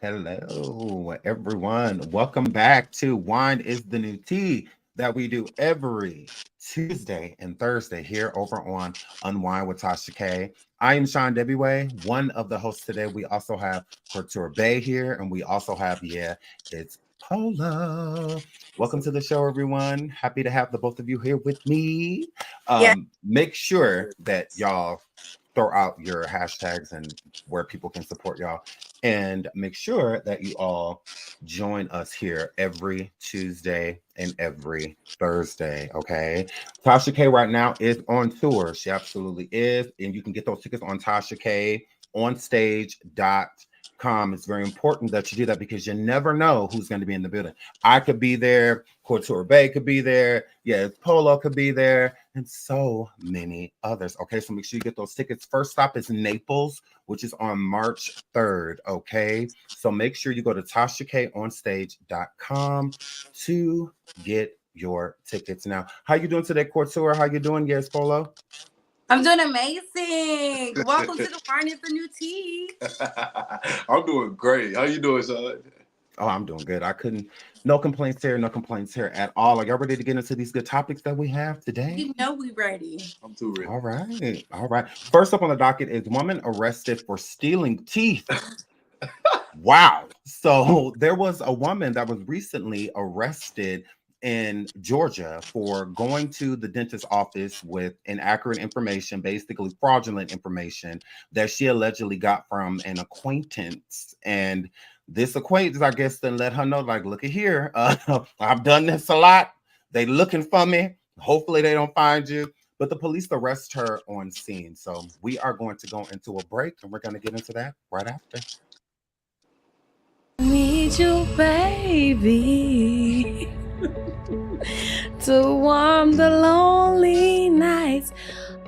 Hello, everyone. Welcome back to Wine is the New Tea that we do every Tuesday and Thursday here over on Unwind with Tasha. I am Sean Debiway, one of the hosts today. We also have Couture Bae here, and we also have, it's Polo. Welcome to the show, everyone. Happy to have the both of you here with me. Make sure that y'all throw out your hashtags and where people can support y'all. And make sure that you all join us here every Tuesday and every Thursday, okay? Tasha K right now is on tour. She absolutely is. And you can get those tickets on tashakonstage.com. It's very important that you do that because you never know who's going to be in the building. I could be there. Couture Bae could be there. Yes, Polo could be there. And so many others. Okay, so make sure you get those tickets. First stop is Naples, which is on March 3rd. Okay, so make sure you go to tashakonstage.com to get your tickets. Now, how you doing today, Couture? How you doing? Yes, Polo? I'm doing amazing. Welcome to the Wine is the New Tea. I'm doing great. How you doing, son? Oh, I'm doing good. No complaints here at all. Are y'all ready to get into these good topics that we have today? You know we ready. I'm too ready. All right. First up on the docket is woman arrested for stealing teeth. Wow. So there was a woman that was recently arrested in Georgia for going to the dentist's office with inaccurate information, basically fraudulent information that she allegedly got from an acquaintance. And this acquaintance, I guess, then let her know, like, look at here. I've done this a lot. They looking for me. Hopefully they don't find you. But the police arrest her on scene. So we are going to go into a break, and we're going to get into that right after. Need you, baby, to warm the lonely nights.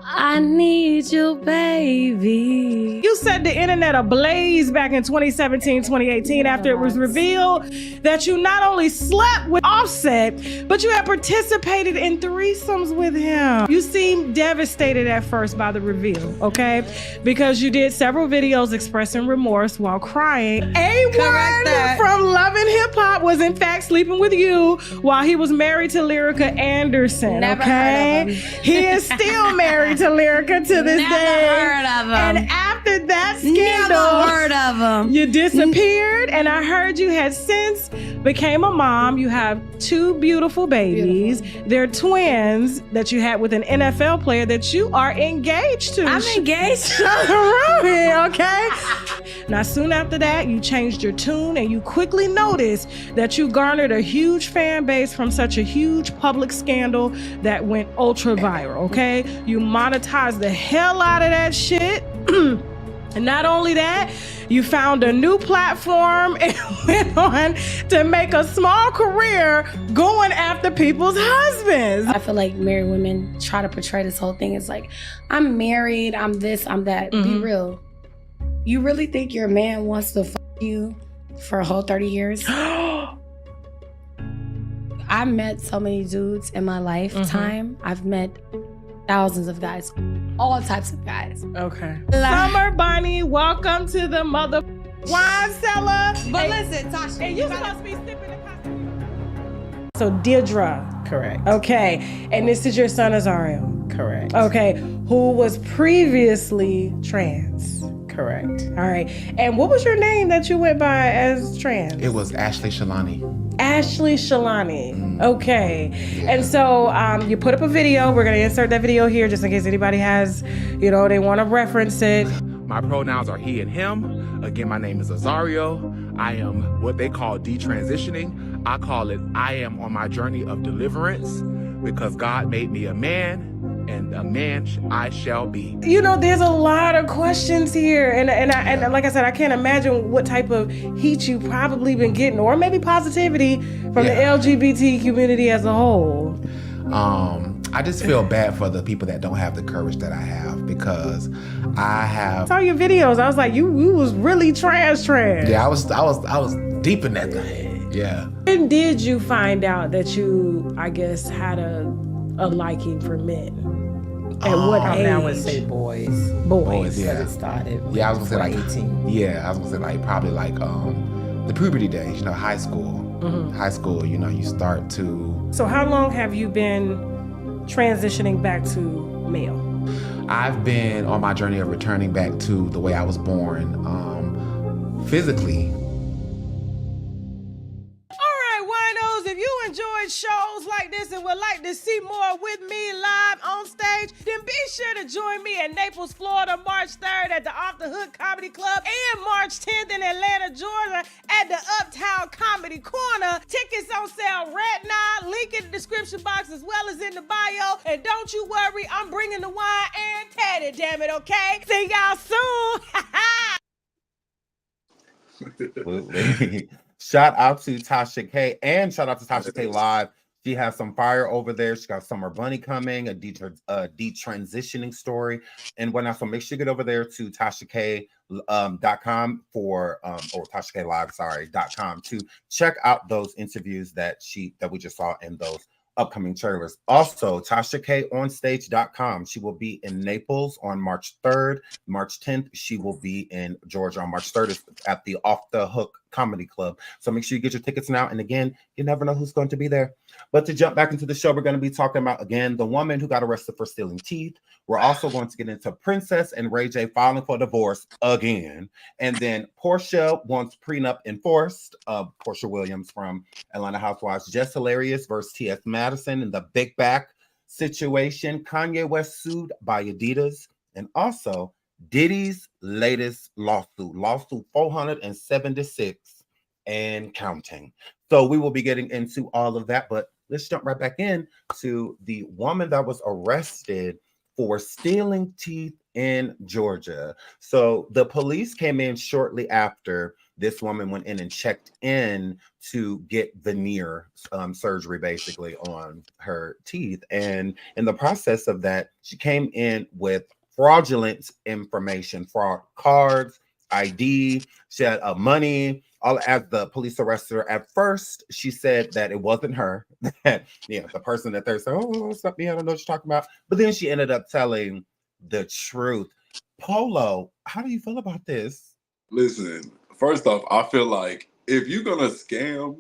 I need you, baby. You set the internet ablaze back in 2017, 2018 after it was revealed that you not only slept with Offset, but you had participated in threesomes with him. You seemed devastated at first by the reveal, okay? Because you did several videos expressing remorse while crying. A1 from Love and Hip Hop was in fact sleeping with you while he was married to Lyrica Anderson, Never heard of him. He is still married to Lyrica to this day. Never heard of him. And after that scandal, Never heard of him. you disappeared, and I heard you had since became a mom. You have two beautiful babies. They're twins that you had with an NFL player that you are engaged to. I'm engaged. Okay? Now, soon after that, you changed your tune, and you quickly noticed that you garnered a huge fan base from such a huge public scandal that went ultra viral, okay? You monetized the hell out of that shit. And not only that, you found a new platform and went on to make a small career going after people's husbands. I feel like married women try to portray this whole thing as like, I'm married, I'm this, I'm that. Be real. You really think your man wants to fuck you for a whole 30 years? I met so many dudes in my lifetime. I've met thousands of guys, all types of guys. Okay. Summer Bunny, welcome to the mother wine cellar. But listen, Tasha, And you supposed to be sipping the costume. So Deirdre. Correct. Okay. And this is your son Azario. Correct. Okay. Who was previously trans. Correct. All right. And what was your name that you went by as trans? It was Ashley Shalani. Ashley Shalani. Okay. And so you put up a video. We're going to insert that video here just in case anybody has, they want to reference it. My pronouns are he and him. Again, my name is Azario. I am what they call detransitioning. I call it I am on my journey of deliverance because God made me a man. And a man I shall be. There's a lot of questions here, and like I said, I can't imagine what type of heat you probably been getting, or maybe positivity from the LGBT community as a whole. I just feel bad for the people that don't have the courage that I have because I have. I saw your videos. I was like, you was really trans. Yeah, I was deep in that thing. Yeah. When did you find out that you, I guess, had a liking for men? At what age? I would say boys. Boys, yeah. It started. Yeah, I was gonna say like 18. Yeah, I was gonna say like probably like the puberty days, you know, high school. High school, you know, you start to... So how long have you been transitioning back to male? I've been on my journey of returning back to the way I was born, physically. All right, winos, if you enjoyed shows like this and would like to see more with me live on stage, then be sure to join me in Naples, Florida, March 3rd at the Off the Hook Comedy Club and March 10th in Atlanta, Georgia at the Uptown Comedy Corner. Tickets on sale right now. Link in the description box as well as in the bio. And don't you worry, I'm bringing the wine and Teddy, damn it, okay? See y'all soon. Absolutely. Shout out to Tasha K and shout out to Tasha K Live. She has some fire over there. She got Summer Bunny coming, a detransitioning story and whatnot. So make sure you get over there to tashak.com for or tashaklive.com to check out those interviews that we just saw in those upcoming trailers. Also, tashakonstage.com. She will be in Naples on March 3rd. March 10th, she will be in Georgia on March 3rd at the Off the Hook Comedy Club. So make sure you get your tickets now. And again, you never know who's going to be there. But to jump back into the show, we're going to be talking about, again, the woman who got arrested for stealing teeth. We're also going to get into Princess and Ray J filing for divorce again. And then Portia wants prenup enforced. Portia Williams from Atlanta Housewives. Jess Hilarious versus T.S. Madison in the big back situation. Kanye West sued by Adidas. And also Diddy's latest lawsuit 476 and counting. So we will be getting into all of that, but let's jump right back in to the woman that was arrested for stealing teeth in Georgia. So the police came in shortly after this woman went in and checked in to get veneer surgery basically on her teeth. And in the process of that, she came in with fraudulent information, fraud cards, ID, she had money. All as the police arrested her. At first, she said that it wasn't her. That the person that they're saying, oh, it's not me, I don't know what you're talking about. But then she ended up telling the truth. Polo, how do you feel about this? Listen, first off, I feel like if you're gonna scam,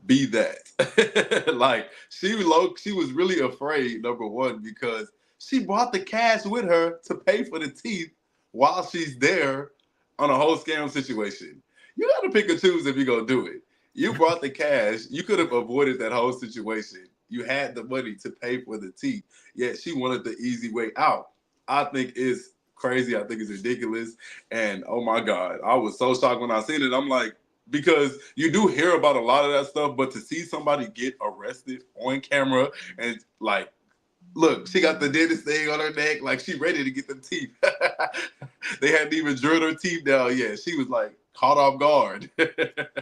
be that. Like she was really afraid, number one, because she brought the cash with her to pay for the teeth while she's there on a whole scam situation. You got to pick and choose if you're going to do it. You brought the cash. You could have avoided that whole situation. You had the money to pay for the teeth, yet she wanted the easy way out. I think it's crazy. I think it's ridiculous. And oh my God, I was so shocked when I seen it. I'm like, because you do hear about a lot of that stuff, but to see somebody get arrested on camera and like, look, she got the dentist thing on her neck, like she ready to get the teeth. They hadn't even drilled her teeth down yet. She was like caught off guard.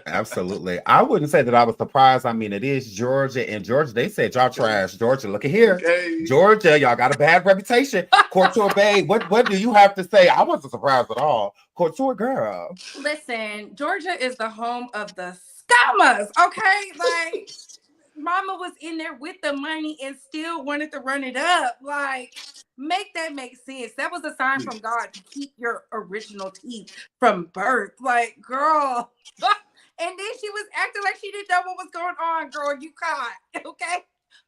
Absolutely. I wouldn't say that I was surprised. I mean, it is Georgia, and Georgia, they said y'all trash. Georgia, look at here. Okay. Georgia, y'all got a bad reputation. Couture Bae, what do you have to say? I wasn't surprised at all. Couture girl. Listen, Georgia is the home of the scammers, okay? Like, mama was in there with the money and still wanted to run it up. Like, make that make sense. That was a sign from God to keep your original teeth from birth. Like, girl. And then she was acting like she didn't know what was going on, girl. You caught, okay?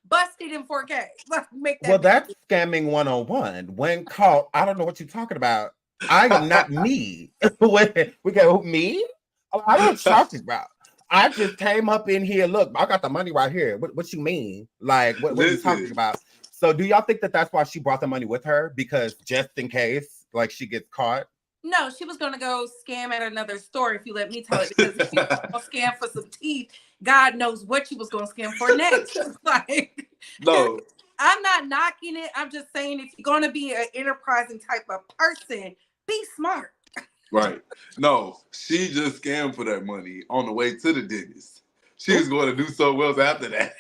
Busted in 4K. Make that that's scamming 101. When caught, I don't know what you're talking about. I am not me. We go, me? I don't know what you're talking about. I just came up in here. Look, I got the money right here. What you mean? Like, what are you talking about? So do y'all think that that's why she brought the money with her? Because just in case, like, she gets caught? No, she was going to go scam at another store, if you let me tell it. Because if she was going to scam for some teeth, God knows what she was going to scam for next. Like, no. I'm not knocking it. I'm just saying if you're going to be an enterprising type of person, be smart. Right. No, she just scammed for that money on the way to the dentist. She was going to do so well after that.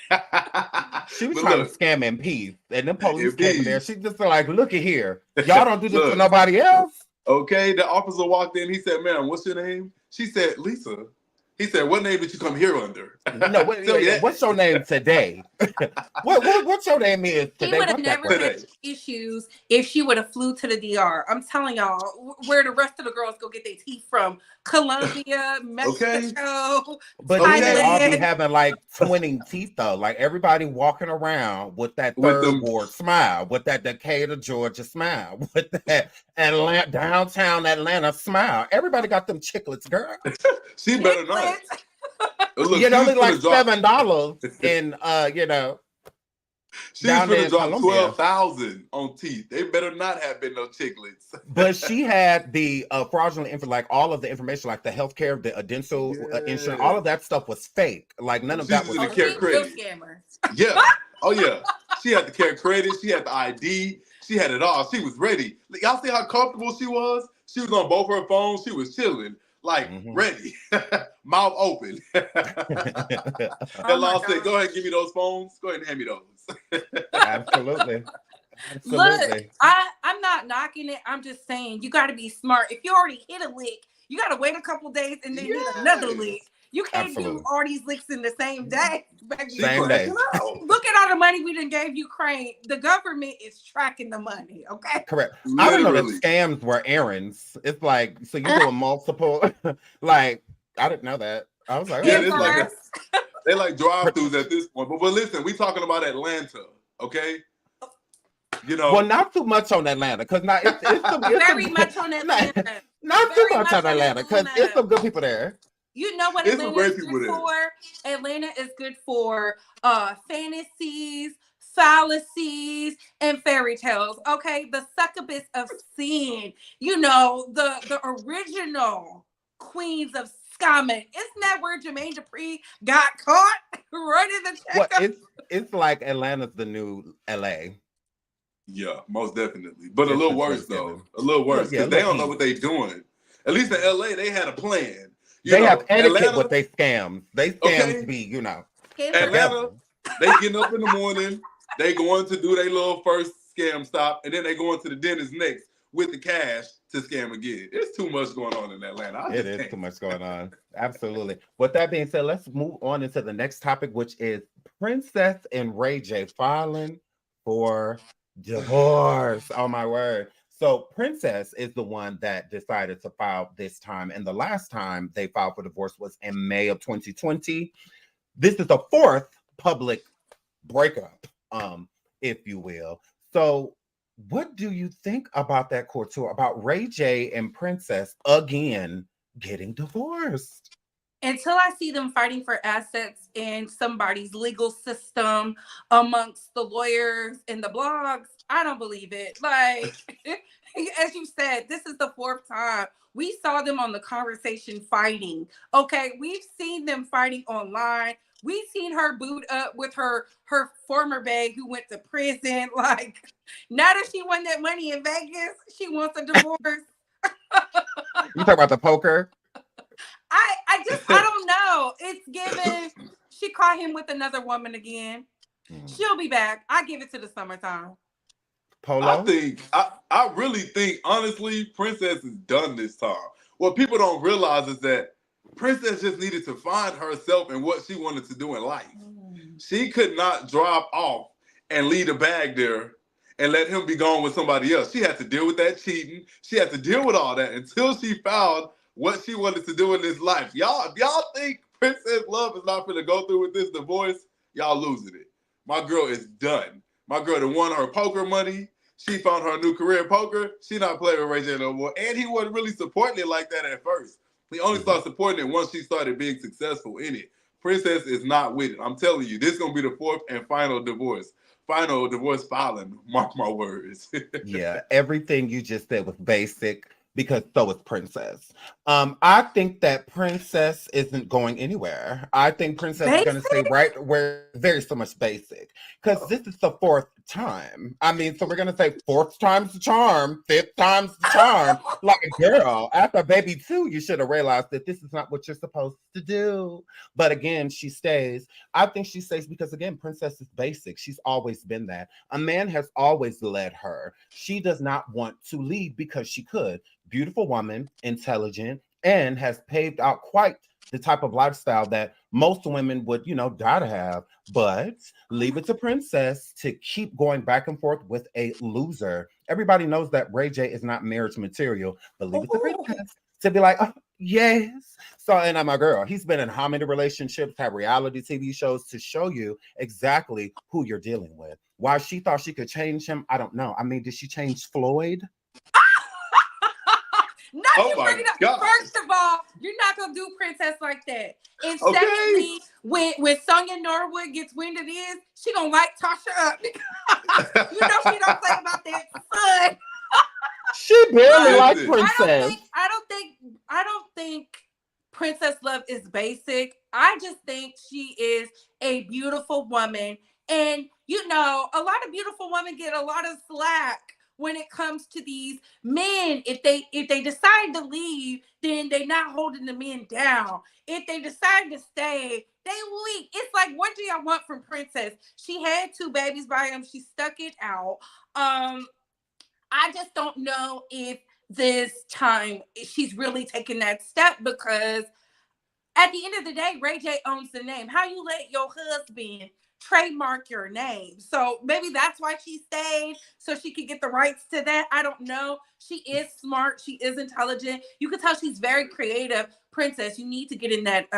She was trying to scam in peace. And the police came in there. She just like, look at here. Y'all don't do this to nobody else. Okay. The officer walked in. He said, ma'am, what's your name? She said, Lisa. He said, what name did you come here under? No, what's your name today? What's your name is today? She would have never had issues if she would have flew to the DR. I'm telling y'all, where the rest of the girls go get their teeth from Colombia, Mexico, But Okay. they all be Thailand. having like twinning teeth though. Like everybody walking around with that With third them- ward smile, with that Decatur, Georgia smile, with that Atlanta, downtown Atlanta smile. Everybody got them chiclets, girl. She better not. Look, You she know, was only like finna drop. $7 in you know, She was down there finna in drop Colombia. 12,000 on teeth. They better not have been no chiclets. But she had the fraudulent info, like all of the information, like the healthcare, the dental insurance, all of that stuff was fake. Like none of She's that was using the She care a real credit. scammer. Yeah. Oh yeah. She had the care credit. She had the ID. She had it all. She was ready. Y'all see how comfortable she was? She was on both her phones. She was chilling, like ready, mouth open. That law said, "Go ahead, and give me those phones. Go ahead and hand me those." Absolutely. Look, I'm not knocking it. I'm just saying you got to be smart. If you already hit a lick, you got to wait a couple days and then hit another lick. You can't do all these licks in the same day. Baby. Same day. Look at all the money we done gave Ukraine. The government is tracking the money, okay? Correct. Literally. I didn't know that scams were errands. It's like, so you're doing multiple, like, I didn't know that. I was like, Yeah, okay. it's like they like drive-throughs at this point. But listen, we talking about Atlanta, okay? You know, Well, not too much on Atlanta, because not it's very much on Atlanta. Not too much on Atlanta, because it's some good people there. You know what Atlanta is good for? Atlanta is good for fantasies, fallacies, and fairy tales. Okay, the succubus of sin. You know, the original queens of scamming. Isn't that where Jermaine Dupri got caught running the checkup? Well, it's like Atlanta's the new LA. Yeah, most definitely. But a little worse though. A little worse because they don't know what they're doing. At least in LA, they had a plan. They have etiquette with they scams. They scams be, you know. Atlanta, they getting up in the morning. They going to do their little first scam stop, and then they going to the dentist next with the cash to scam again. It's too much going on in Atlanta. It is too much going on. Absolutely. With that being said, let's move on into the next topic, which is Princess and Ray J filing for divorce. Oh my word. So Princess is the one that decided to file this time. And the last time they filed for divorce was in May of 2020. This is the fourth public breakup, if you will. So what do you think about that couture, about Ray J and Princess again getting divorced? Until I see them fighting for assets in somebody's legal system amongst the lawyers and the blogs, I don't believe it. Like, as you said, this is the fourth time. We saw them on The Conversation fighting. Okay, we've seen them fighting online. We've seen her boot up with her former bae who went to prison. Like, now that she won that money in Vegas, she wants a divorce. You talk about the poker? I don't know. It's given. She caught him with another woman again. She'll be back. I give it to the summertime. Polo? I really think, honestly, Princess is done this time. What people don't realize is that Princess just needed to find herself and what she wanted to do in life. She could not drop off and leave a bag there and let him be gone with somebody else. She had to deal with that cheating. She had to deal with all that until she found what she wanted to do in this life. If y'all think Princess Love is not going to go through with this divorce, y'all losing it. My girl is done. My girl that won her poker money. She found her new career in poker. She not playing with Ray J no more. And he wasn't really supporting it like that at first. He only started supporting it once she started being successful in it. Princess is not with it. I'm telling you, this is going to be the fourth and final divorce. Final divorce filing. Mark my words. Yeah, everything you just said was basic, because so is Princess. I think that Princess isn't going anywhere. I think Princess is going to stay right where there's so much basic, because this is the fourth time. I mean, so we're going to say fourth time's the charm, fifth time's the charm. Like, girl, after baby 2, you should have realized that this is not what you're supposed to do. But again, she stays. I think she stays because, again, Princess is basic. She's always been that. A man has always led her. She does not want to lead because she could. Beautiful woman, intelligent, and has paved out quite the type of lifestyle that most women would, die to have. But leave it to Princess to keep going back and forth with a loser. Everybody knows that Ray J is not marriage material, but leave it to Princess to be like, oh, yes. So, and I'm a girl. He's been in how many relationships, have reality TV shows to show you exactly who you're dealing with. Why she thought she could change him, I don't know. I mean, did she change Floyd? Not you my bring it up. God. First of all, you're not gonna do Princess like that. And secondly, when Sonya Norwood gets wind of this, she gonna light Tasha up. You know she don't play about that son. She barely like Listen. Princess. I don't think Princess Love is basic. I just think she is a beautiful woman. And you know, a lot of beautiful women get a lot of slack when it comes to these men. If they decide to leave, then they're not holding the men down. If they decide to stay, they leave. It's like, what do y'all want from Princess? She had 2 babies by him. She stuck it out. I just don't know if this time she's really taking that step, because at the end of the day, Ray J owns the name. How you let your husband trademark your name? So maybe that's why she stayed, so she could get the rights to that. I don't know. She is smart. She is intelligent. You can tell she's very creative. Princess, you need to get in that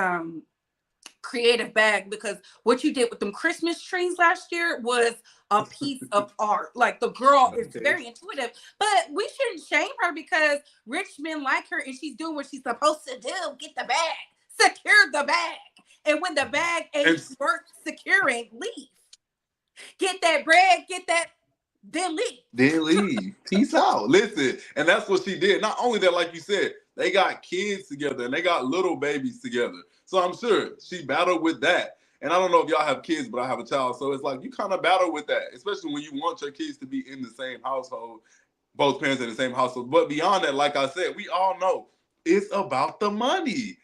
creative bag, because what you did with them Christmas trees last year was a piece of art. Like, the girl is very intuitive, but we shouldn't shame her because rich men like her and she's doing what she's supposed to do. Get the bag, secure the bag. And when the bag ain't worth securing, leave. Get that bread, get that, then leave. Then leave. Peace out. Listen, and that's what she did. Not only that, like you said, they got kids together and they got little babies together. So I'm sure she battled with that. And I don't know if y'all have kids, but I have a child. So it's like you kind of battle with that, especially when you want your kids to be in the same household, both parents in the same household. But beyond that, like I said, we all know it's about the money.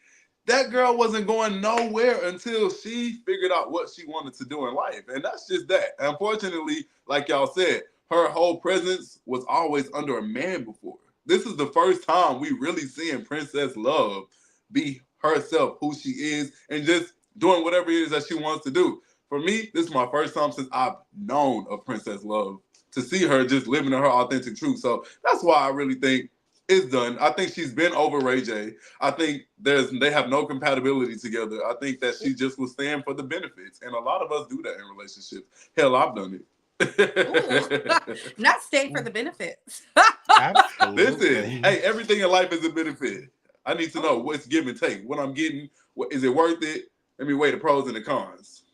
That girl wasn't going nowhere until she figured out what she wanted to do in life. And that's just that. Unfortunately, like y'all said, her whole presence was always under a man before. This is the first time we really seeing Princess Love be herself, who she is, and just doing whatever it is that she wants to do. For me, this is my first time since I've known of Princess Love to see her just living in her authentic truth. So that's why I really think it's done. I think she's been over Ray J. I think they have no compatibility together. I think that she just was staying for the benefits. And a lot of us do that in relationships. Hell, I've done it. Not staying for the benefits. Absolutely. Listen, hey, everything in life is a benefit. I need to know what's give and take. What I'm getting, is it worth it? Let me weigh the pros and the cons.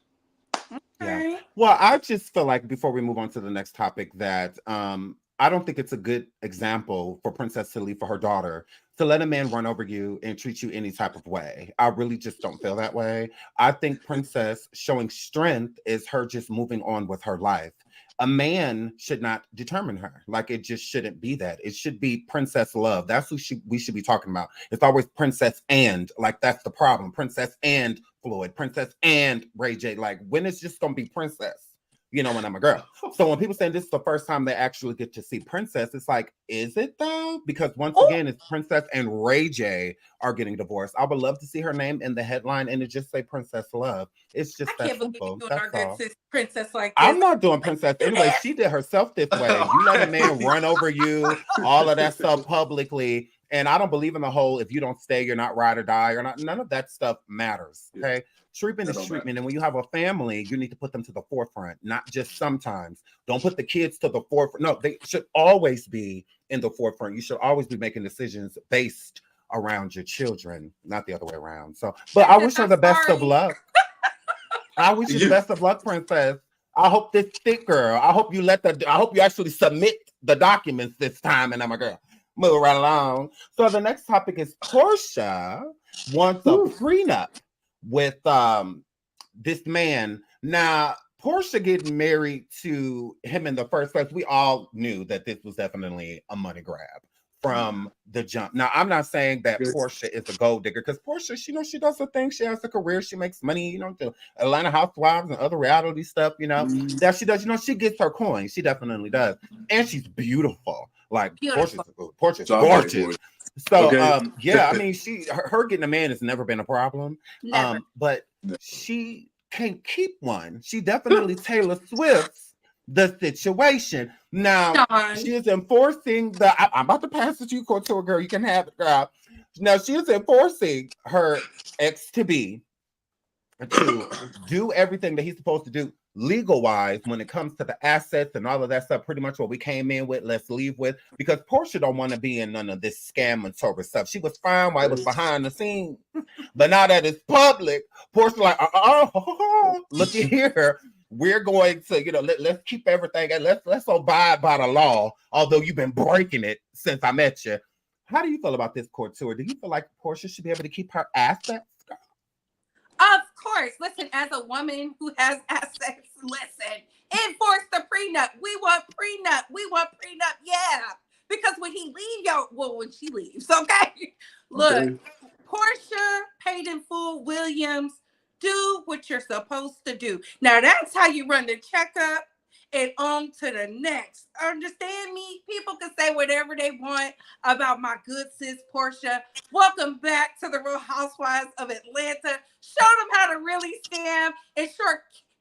Yeah. Well, I just feel like before we move on to the next topic that I don't think it's a good example for Princess to leave for her daughter to let a man run over you and treat you any type of way. I really just don't feel that way. I think Princess showing strength is her just moving on with her life. A man should not determine her. Like, it just shouldn't be that. It should be Princess Love. That's who we should be talking about. It's always Princess and, like, that's the problem. Princess and Floyd, Princess and Ray J. Like, when it's just gonna be Princess, you know, when I'm a girl. So when people say this is the first time they actually get to see Princess, it's like, is it though? Because once again, it's Princess and Ray J are getting divorced. I would love to see her name in the headline and it just say Princess Love. It's just that simple. That's all. Princess like this. I'm not doing Princess anyway. She did herself this way. You let a man run over you, all of that stuff publicly. And I don't believe in the whole, if you don't stay, you're not ride or die or not. None of that stuff matters. Okay. Treatment is treatment. And when you have a family, you need to put them to the forefront, not just sometimes. Don't put the kids to the forefront. No, they should always be in the forefront. You should always be making decisions based around your children, not the other way around. So, but I wish her the best of luck. I wish you the best of luck, Princess. I hope this thick girl, I hope you actually submit the documents this time, and I'm a girl. Move right along. So the next topic is Portia wants a prenup with this man. Now, Portia getting married to him in the first place, we all knew that this was definitely a money grab from the jump. Now, I'm not saying that Portia is a gold digger, because Portia, she does her thing. She has a career. She makes money, the Atlanta Housewives and other reality stuff, that she does. She gets her coin. She definitely does. And she's beautiful. Like, Portia's gorgeous. So, I mean, her getting a man has never been a problem. Never. But she can't keep one. She definitely Taylor Swift's the situation. Now, she is enforcing I'm about to pass it to you, Couture girl. You can have it, girl. Now she is enforcing her ex-to-be to do everything that he's supposed to do legal-wise when it comes to the assets and all of that stuff. Pretty much what we came in with, let's leave with, because Portia don't want to be in none of this scam and sort of stuff. She was fine while it was behind the scenes, but now that it's public, Portia like, look at here. We're going to, let's keep everything and let's abide by the law, although you've been breaking it since I met you. How do you feel about this court tour? Do you feel like Portia should be able to keep her assets? Of course. Listen, as a woman who has assets, listen, enforce the prenup. We want prenup. We want prenup. Yeah. Because when he leaves, when she leaves, okay? Look, Portia, paid in full, Williams, do what you're supposed to do. Now, that's how you run the checkup and on to the next. Understand me? People can say whatever they want about my good sis Portia. Welcome back to the Real Housewives of Atlanta. Show them how to really scam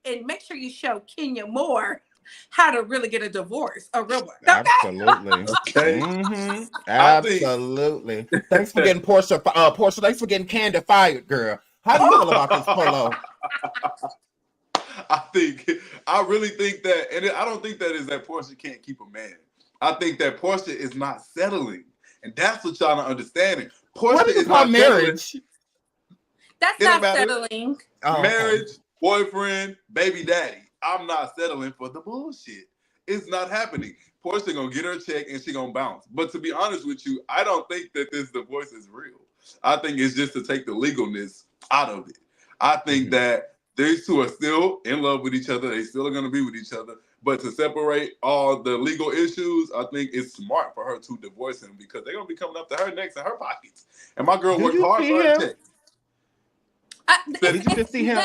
and make sure you show Kenya Moore how to really get a divorce, a real one. Okay? Absolutely. Mm-hmm. Absolutely. Thanks for getting Portia. Portia, thanks for getting Candy fired, girl. How do you feel about this, Polo? I really think that, and I don't think that is that Portia can't keep a man. I think that Portia is not settling, and that's what y'all not understanding. Portia is not marriage. Settling. That's not settling. Marriage, boyfriend, baby daddy. I'm not settling for the bullshit. It's not happening. Portia gonna get her check and she gonna bounce. But to be honest with you, I don't think that this divorce is real. I think it's just to take the legalness out of it. I think that these two are still in love with each other. They still are going to be with each other. But to separate all the legal issues, I think it's smart for her to divorce him because they're going to be coming up to her next in her pockets. And my girl worked hard for her check. Did you just see him?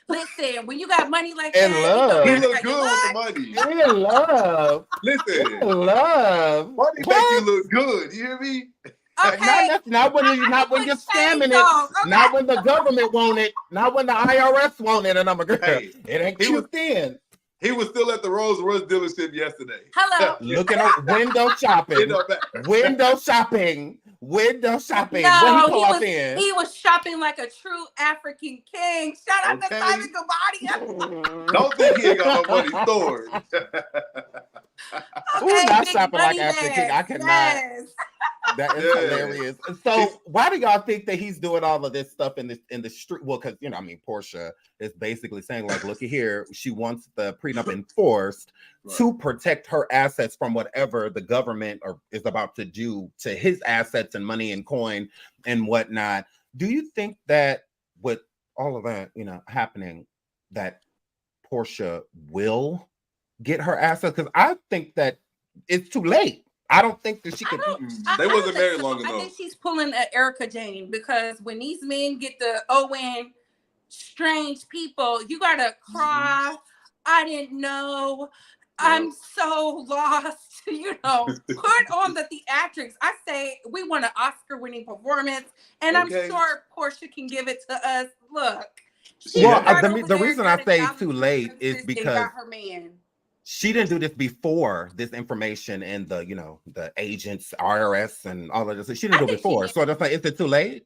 Listen, when you got money like in that, love. He look good with the money. In love. Listen. In love. Money make you look good. You hear me? Okay. Not when you're scamming it. Okay. Not when the government want it. Not when the IRS want it. And I'm a girl. Hey, it ain't cute then. He was still at the Rolls Royce dealership yesterday. Hello. Looking at window shopping. Window shopping. Window shopping. No, he was shopping like a true African king. Shout out to Simon Gabbani. Don't think he ain't got no money stored. Okay, not shopping like African king. I cannot. Yes. That is hilarious. So why do y'all think that he's doing all of this stuff in the street? Well, because Portia is basically saying, like, look at here, she wants the prenup enforced to protect her assets from whatever the government is about to do to his assets and money and coin and whatnot. Do you think that with all of that, happening, that Portia will get her assets? Because I think that it's too late. I don't think that she could. They wasn't married long enough. I think she's pulling an Erica Jane because when these men get the Owen strange people, you gotta cry. I didn't know. I'm so lost. Put on the theatrics. I say we want an Oscar-winning performance, and I'm sure Portia can give it to us. Look. The reason I say it's too late is because her man. She didn't do this before this information and the agents, IRS, and all of this. She didn't do it before. So that's like, is it too late?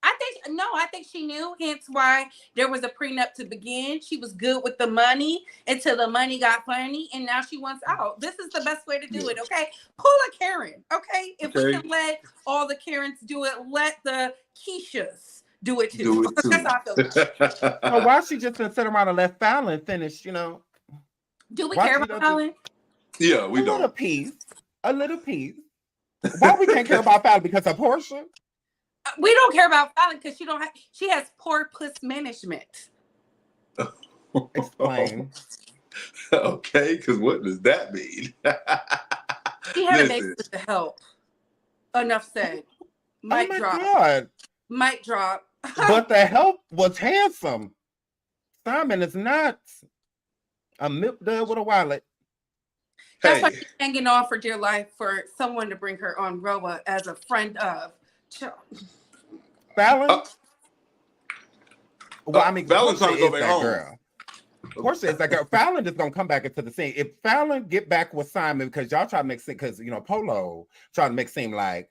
I think she knew, hence why there was a prenup to begin. She was good with the money until the money got funny, and now she wants out. This is the best way to do it, okay? Pull a Karen, okay? If we can let all the Karens do it, let the Keishas do it too. That's how I feel. So why she just sit around and let Fallon finish, Do we care about Fallon? Yeah, we don't. A little piece. Why we can't care about Fallon? Because of Portia? We don't care about Fallon because she has poor puss management. Explain. Okay, because what does that mean? She had a baby with the help. Enough said. Mic drop. God. Mic drop. But the help was handsome. Simon is not a milk dud with a wallet. That's why she's hanging on for dear life for someone to bring her on Roa as a friend of. Fallon? Fallon's trying to go back home. Girl. Portia is that girl. Fallon is gonna come back into the scene. If Fallon get back with Simon, because y'all try to make it seem, because Polo trying to make it seem like,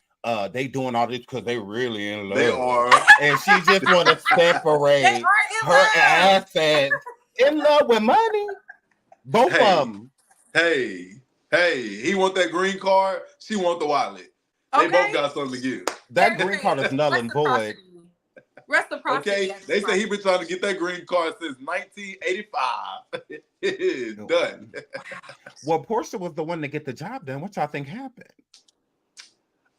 they doing all this because they really in love. They are. And she just want to separate her assets in love with money. Both of them. Hey, he want that green card. She want the wallet. They both got something to give. That green card is null and void. Reciprocity. Okay, they say he been trying to get that green card since 1985. It's done. Well, Portia was the one to get the job done. What y'all think happened?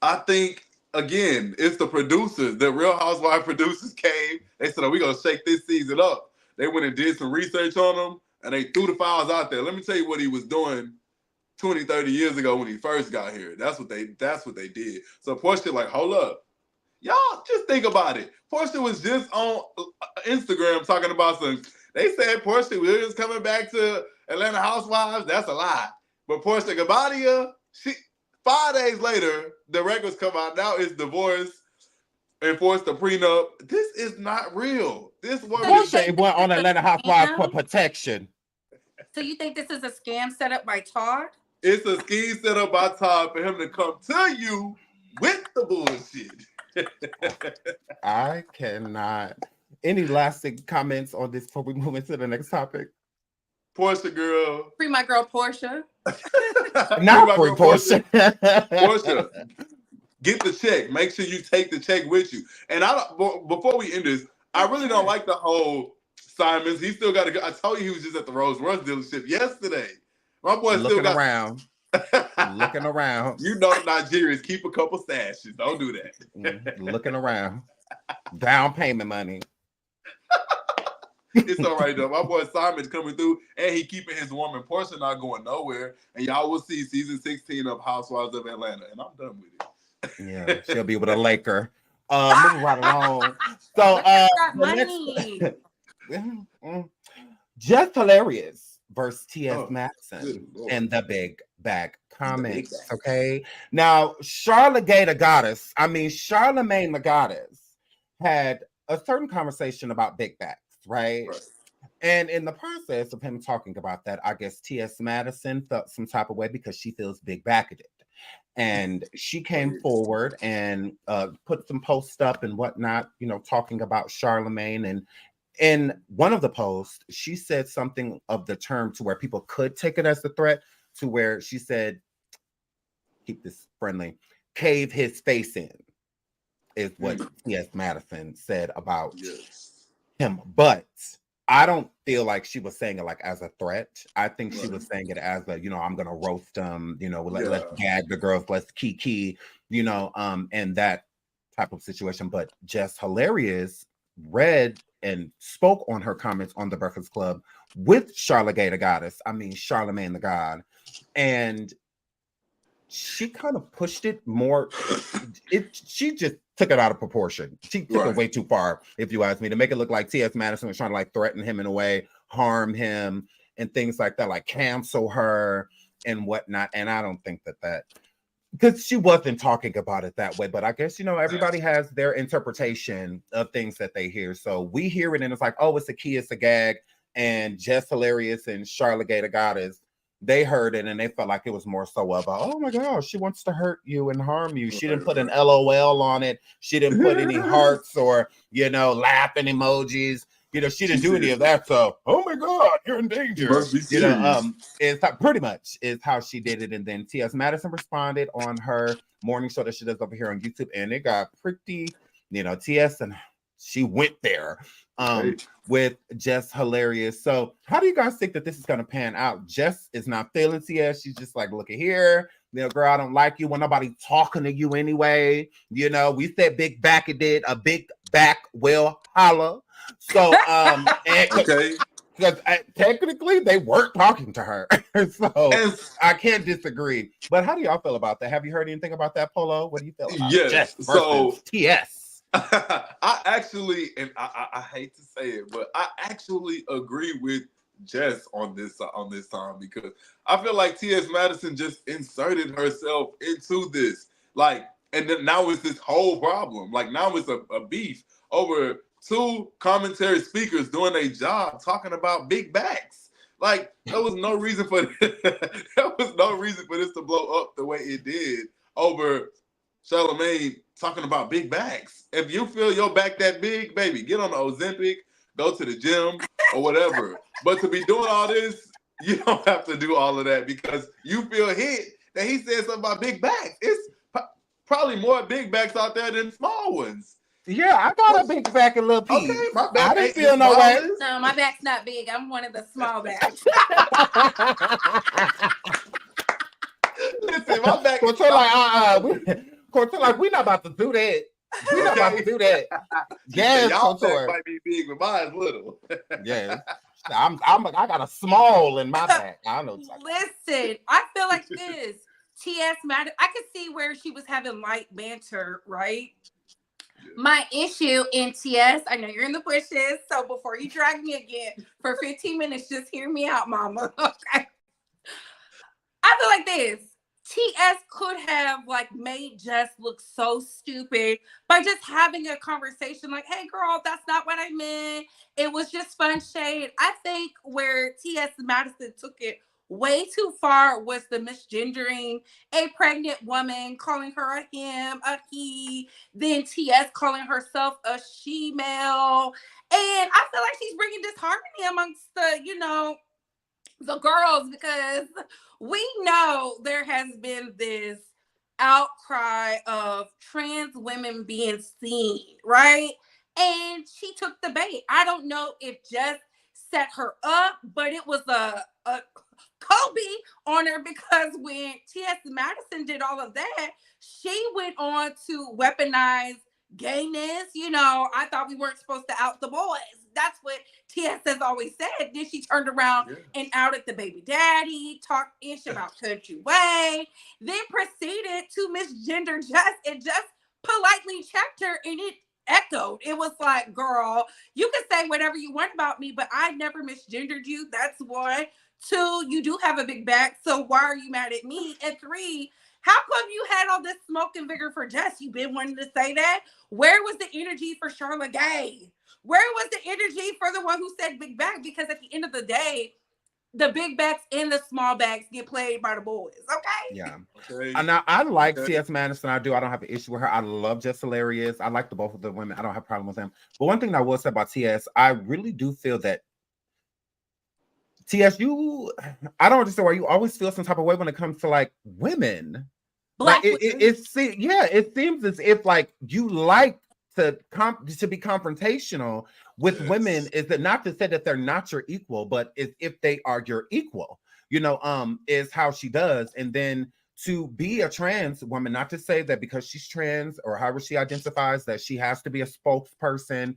I think, again, it's the producers. The Real Housewives producers came. They said, we're going to shake this season up. They went and did some research on them, and they threw the files out there. Let me tell you what he was doing 20, 30 years ago when he first got here. That's what they did. So Portia like, hold up. Y'all just think about it. Portia was just on Instagram talking about some. They said Portia was coming back to Atlanta Housewives. That's a lie. But Portia Gabadia, 5 days later, the records come out. Now it's divorced, enforced a prenup. This is not real. This woman Portia went on Atlanta Housewives for protection. So you think this is a scam set up by Todd? It's a scheme set up by Todd for him to come to you with the bullshit. I cannot. Any lasting comments on this before we move into the next topic? Portia girl. Free my girl Portia. Not free Portia. Portia, get the check. Make sure you take the check with you. And before we end this, I really don't like the whole Simons. He still got to go. I told you he was just at the Rolls Royce dealership yesterday. My boy looking around. Looking around. You know the Nigerians keep a couple stashes. Don't do that. Looking around. Down payment money. It's all right though. My boy Simon's coming through, and he keeping his woman Portia not going nowhere. And y'all will see season 16 of Housewives of Atlanta, and I'm done with it. Yeah, she'll be with a Laker. Moving right along. So, Jess Hilarious versus T.S. Madison and the big bag comments. Okay. Now, Charlamagne the Goddess had a certain conversation about big bags, right? And in the process of him talking about that, I guess T.S. Madison felt some type of way because she feels big backeted. And she came forward and put some posts up and whatnot, talking about Charlamagne. And in one of the posts, she said something of the term to where people could take it as a threat, to where she said, keep this friendly, cave his face in, is what T.S. Madison said about him. But I don't feel like she was saying it like as a threat. I think she was saying it as a, I'm gonna roast them, let's gag the girls, let's kiki, and that type of situation. But Jess Hilarious read and spoke on her comments on the Breakfast Club with Charlamagne the Goddess. Charlamagne the God. And she kind of pushed it more. She just took it out of proportion. She took it way too far, if you ask me, to make it look like T.S. Madison was trying to threaten him in a way, harm him, and things like that, like cancel her and whatnot. And I don't think that because she wasn't talking about it that way. But I guess, everybody has their interpretation of things that they hear. So we hear it and it's like, oh, it's a key, it's a gag. And Jess Hilarious and Charlamagne the Goddess, they heard it and they felt like it was more so of oh my gosh, she wants to hurt you and harm you. She didn't put an LOL on it. She didn't put any hearts or, laughing emojis. She didn't do any of that. So, oh my God, you're in danger. It's pretty much is how she did it. And then T.S. Madison responded on her morning show that she does over here on YouTube. And it got pretty, T.S. and she went there with Jess Hilarious. So how do you guys think that this is going to pan out? Jess is not feeling T.S. She's just like, look at here. Girl, I don't like you. When nobody talking to you anyway. We said big back it did. A big back will holla. So, because technically they weren't talking to her. So I can't disagree. But how do y'all feel about that? Have you heard anything about that, Polo? What do you feel about Jess versus T.S.? I actually, and I hate to say it, but I actually agree with Jess on this time, because I feel like T.S. Madison just inserted herself into this, and then now it's this whole problem. Now it's a beef over two commentary speakers doing a job talking about big backs. There was no reason for this to blow up the way it did over Charlamagne talking about big bags. If you feel your back that big, baby, get on the Ozempic, go to the gym or whatever. But to be doing all this, you don't have to do all of that because you feel hit that he said something about big backs. It's probably more big backs out there than small ones. Yeah, I got a big back and little piece. Okay, my back I didn't feel no way. No, my back's not big. I'm one of the small backs. Listen, my back is Couture, we not about to do that. We not about to do that. Yes, y'all Couture. back might be big, but mine's little. Yes. I got a small in my back. I don't know. Listen, I feel like this. TS Madison, I could see where she was having light banter, right? My issue in TS, I know you're in the bushes, so before you drag me again for 15 minutes, just hear me out, mama. Okay. I feel like this. TS could have like made Jess look so stupid by just having a conversation like, hey girl, that's not what I meant. It was just fun shade. I think where TS Madison took it way too far was the misgendering a pregnant woman, calling her a him, a he, then TS calling herself a she-male. And I feel like she's bringing disharmony amongst the girls because we know there has been this outcry of trans women being seen, right? And she took the bait. I don't know if Jess set her up, but it was a Kobe on her because when T.S. Madison did all of that, she went on to weaponize gayness. I thought we weren't supposed to out the boys. That's what T.S. has always said. Then she turned around and outed the baby daddy, talked ish about Couture Bae, then proceeded to misgender Jess and just politely checked her, and it echoed. It was like, girl, you can say whatever you want about me, but I never misgendered you. That's one. Two, you do have a big back, so why are you mad at me? And three, how come you had all this smoke and vigor for Jess? You've been wanting to say that. Where was the energy for Charlotte Gay? Where was the energy for the one who said big back? Because at the end of the day, the big backs and the small backs get played by the boys. Okay. Yeah. Okay. And I like T.S. Madison. I do. I don't have an issue with her. I love Jess Hilarious. I like both of the women. I don't have a problem with them. But one thing I will say about T.S., I really do feel that T.S., I don't understand why you always feel some type of way when it comes to like women. Black like it seems as if like you like to be confrontational with women. Is that not to say that they're not your equal, but is if they are your equal, is how she does. And then to be a trans woman, not to say that because she's trans or however she identifies that she has to be a spokesperson,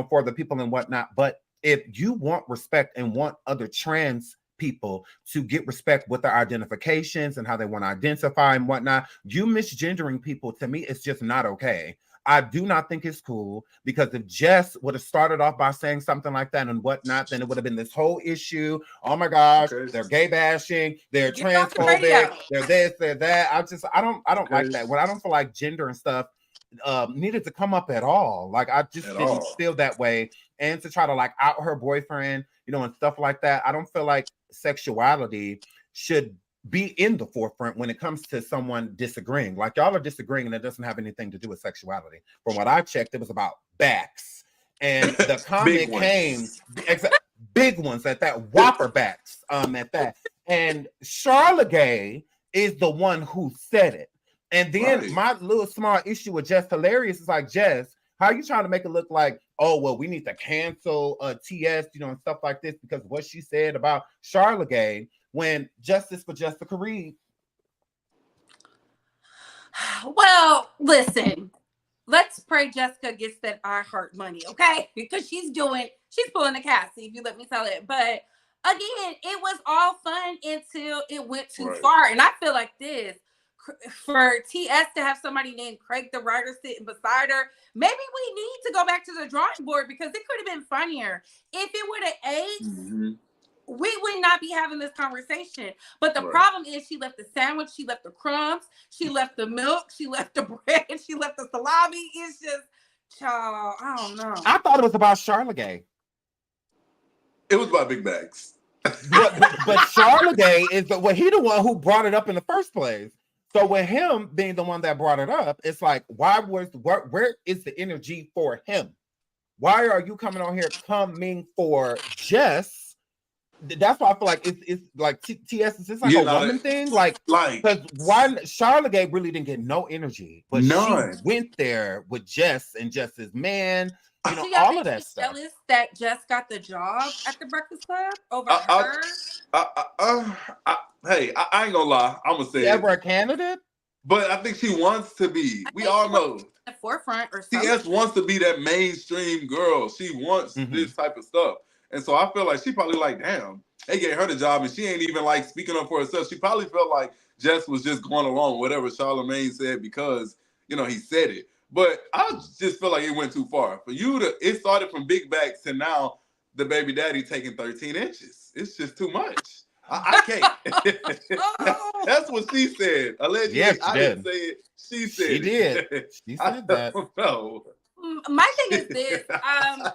for the people and whatnot. But if you want respect and want other trans people to get respect with their identifications and how they want to identify and whatnot, you misgendering people, to me, it's just not okay. I do not think it's cool, because if Jess would have started off by saying something like that and whatnot, then it would have been this whole issue. Oh my gosh, they're gay bashing, they're transphobic, they're this, they're that. I don't like that. When I don't feel like gender and stuff needed to come up at all. Like I just didn't feel that way. And to try to like out her boyfriend, and stuff like that. I don't feel like sexuality should be in the forefront when it comes to someone disagreeing. Like y'all are disagreeing and it doesn't have anything to do with sexuality. From what I checked, it was about backs. And the comment came, big ones at that, whopper backs at that. And Charlotte Gay is the one who said it. And then my little small issue with Jess Hilarious is like, Jess, how are you trying to make it look like, oh, well, we need to cancel TS, and stuff like this because of what she said about Charlotte Gay, when justice for Jessica Reed. Well, listen, let's pray Jessica gets that iHeart money, okay? Because she's pulling the Cassie, if you let me tell it. But again, it was all fun until it went too far. And I feel like this, for TS to have somebody named Craig the writer sitting beside her, maybe we need to go back to the drawing board because it could have been funnier. If it would have aged, we would not be having this conversation. But the problem is she left the sandwich, she left the crumbs, she left the milk, she left the bread, she left the salami. It's just, child, I don't know. I thought it was about Charlotte Gay. It was about big bags. but Charlotte Gay is he the one who brought it up in the first place. So with him being the one that brought it up, it's like, where is the energy for him? Why are you coming on here coming for Jess? That's why I feel like it's like TS is like a woman thing. Like because why Charlotte really didn't get no energy, but none. She went there with Jess and Jess's man, you know, So all of that stuff. Jealous that Jess got the job at the Breakfast Club over her? Hey, I ain't gonna lie. I'm gonna say ever a candidate, but I think she wants to be. We all know the forefront or something. TS wants to be that mainstream girl. She wants this type of stuff, and so I feel like she probably like, damn, they gave her the job, and she ain't even like speaking up for herself. She probably felt like Jess was just going along with whatever Charlamagne said because you know he said it. But I just feel like it went too far. For you to, it started from big backs to now the baby daddy taking 13 inches. It's just too much. I can't. That's what she said. Allegedly, yes, I didn't say it. She said she did. She said that. No. My thing is this. I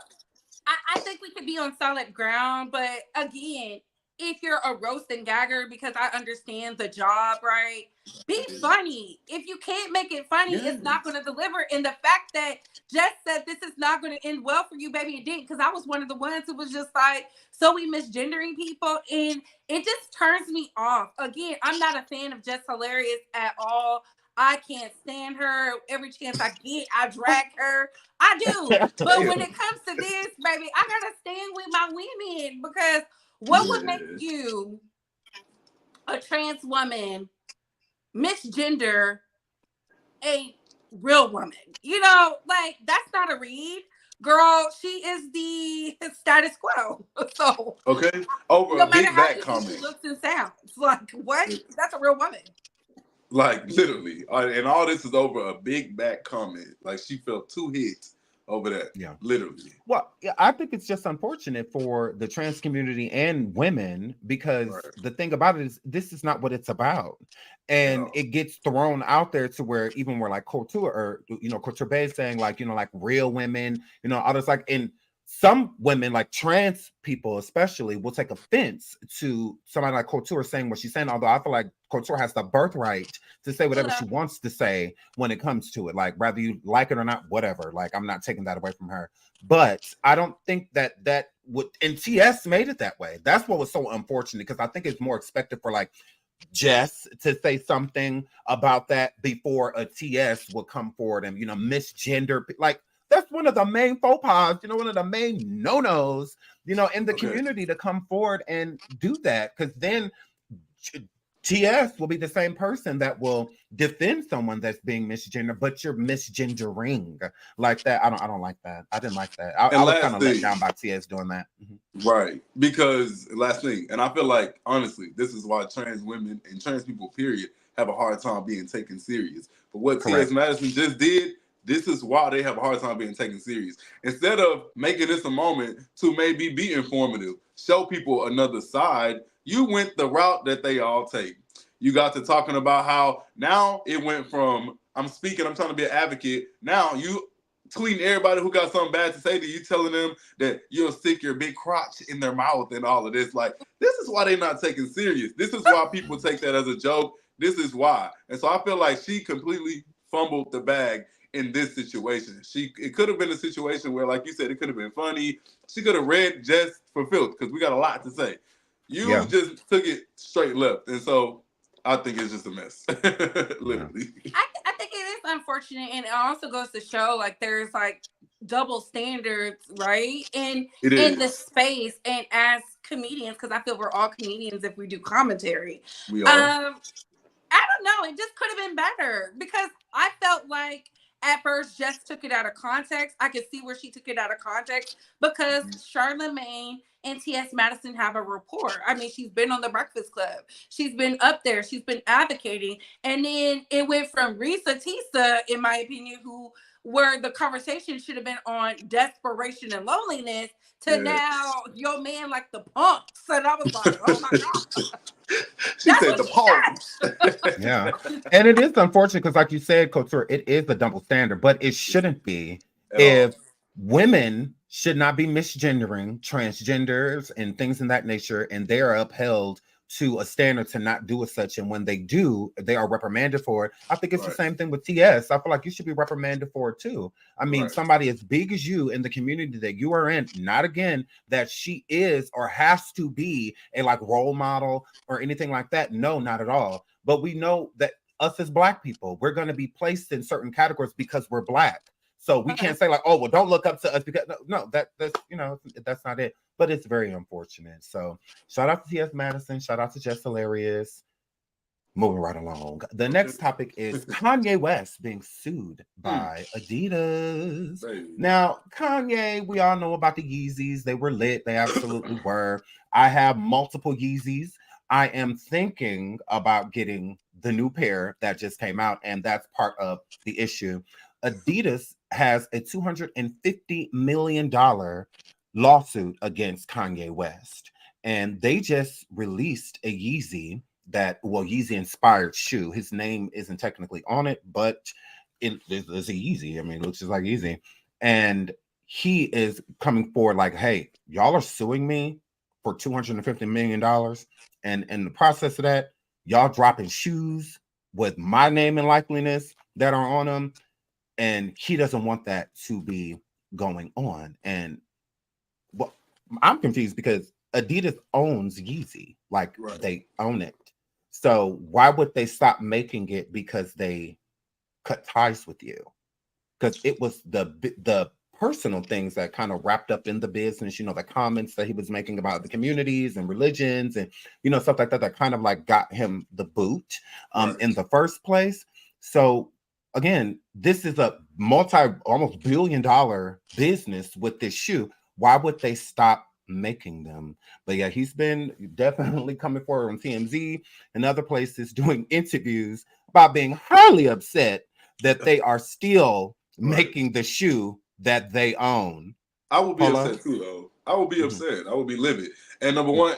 think we could be on solid ground, but again, if you're a roast and gagger, because I understand the job, right? Be funny. If you can't make it funny, it's not going to deliver. And the fact that Jess said this is not going to end well for you, baby, it didn't. Because I was one of the ones who was just like, so we misgendering people. And it just turns me off. Again, I'm not a fan of Jess Hilarious at all. I can't stand her. Every chance I get, I drag her. I do. But when it comes to this, baby, I got to stand with my women because what would make you a trans woman misgender a real woman? You know, like that's not a read, girl. She is the status quo. So okay, over no a big matter how back comment, looks and sounds, like what? That's a real woman. Like literally, and all this is over a big back comment. Like she felt 2 hits over that. Yeah, literally. Well, I think it's just unfortunate for the trans community and women because the thing about it is this is not what it's about. And it gets thrown out there to where even we're like Couture or, you know, Couture Bae saying like, you know, like real women, you know, others like in some women, like trans people especially, will take offense to somebody like Couture saying what she's saying. Although I feel like Couture has the birthright to say whatever she wants to say when it comes to it. Like, whether you like it or not, whatever. Like, I'm not taking that away from her. But I don't think that would, and TS made it that way. That's what was so unfortunate because I think it's more expected for like Jess to say something about that before a TS would come forward and, you know, misgender. Like, that's one of the main faux pas, you know, one of the main no-nos, you know, in the community to come forward and do that. Because then TS will be the same person that will defend someone that's being misgendered, but you're misgendering like that. I don't like that. I didn't like that. I was kind of let down by TS doing that. Right. Because last thing, and I feel like, honestly, this is why trans women and trans people, period, have a hard time being taken serious. But what T.S. Madison just did, this is why they have a hard time being taken serious. Instead of making this a moment to maybe be informative, show people another side, you went the route that they all take. You got to talking about how now it went from, I'm trying to be an advocate. Now you tweeting everybody who got something bad to say to you, telling them that you'll stick your big crotch in their mouth and all of this. Like, this is why they're not taken serious. This is why people take that as a joke. This is why. And so I feel like she completely fumbled the bag in this situation. It could have been a situation where, like you said, it could have been funny. She could have read Jess for filth because we got a lot to say. You just took it straight left. And so I think it's just a mess. Literally. I think it is unfortunate. And it also goes to show like there's like double standards, right? In the space and as comedians, because I feel we're all comedians if we do commentary. We are. I don't know. It just could have been better because I felt like at first Jess took it out of context. I could see where she took it out of context because Charlamagne and T.S. Madison have a rapport. I mean, she's been on the Breakfast Club. She's been up there. She's been advocating. And then it went from Risa Tisa, in my opinion, where the conversation should have been on desperation and loneliness, to now your man like the punks. And I was like, oh my God. She said the punks. Yeah. And it is unfortunate because, like you said, Couture, it is a double standard, but it shouldn't be. If women should not be misgendering transgenders and things in that nature, and they are upheld to a standard to not do as such, and when they do, they are reprimanded for it. I think it's the same thing with TS. I feel like you should be reprimanded for it too. I mean, somebody as big as you in the community that you are in, not again that she is or has to be a like role model or anything like that. No, not at all. But we know that us as Black people, we're going to be placed in certain categories because we're Black. So we can't say like, oh, well, don't look up to us because no, that's that's not it. But it's very unfortunate. So shout out to T.S. Madison. Shout out to Jess Hilarious. Moving right along. The next topic is Kanye West being sued by Adidas. Now, Kanye, we all know about the Yeezys. They were lit. They absolutely were. I have multiple Yeezys. I am thinking about getting the new pair that just came out, and that's part of the issue. Adidas has a $250 million lawsuit against Kanye West, and they just released a Yeezy Yeezy inspired shoe. His name isn't technically on it, but there's a Yeezy. I mean, it looks just like Yeezy. And he is coming forward like, hey, y'all are suing me for $250 million. And in the process of that, y'all dropping shoes with my name and likeliness that are on them. And he doesn't want that to be going on. And well, I'm confused because Adidas owns Yeezy. Like they own it. So why would they stop making it because they cut ties with you? Because it was the personal things that kind of wrapped up in the business, you know, the comments that he was making about the communities and religions and, you know, stuff like that, that kind of like got him the boot in the first place. So again, this is a almost $1 billion business with this shoe. Why would they stop making them? But yeah, he's been definitely coming forward on TMZ and other places doing interviews about being highly upset that they are still making the shoe that they own. I would be upset too, though. I would be upset. I would be livid. And number one,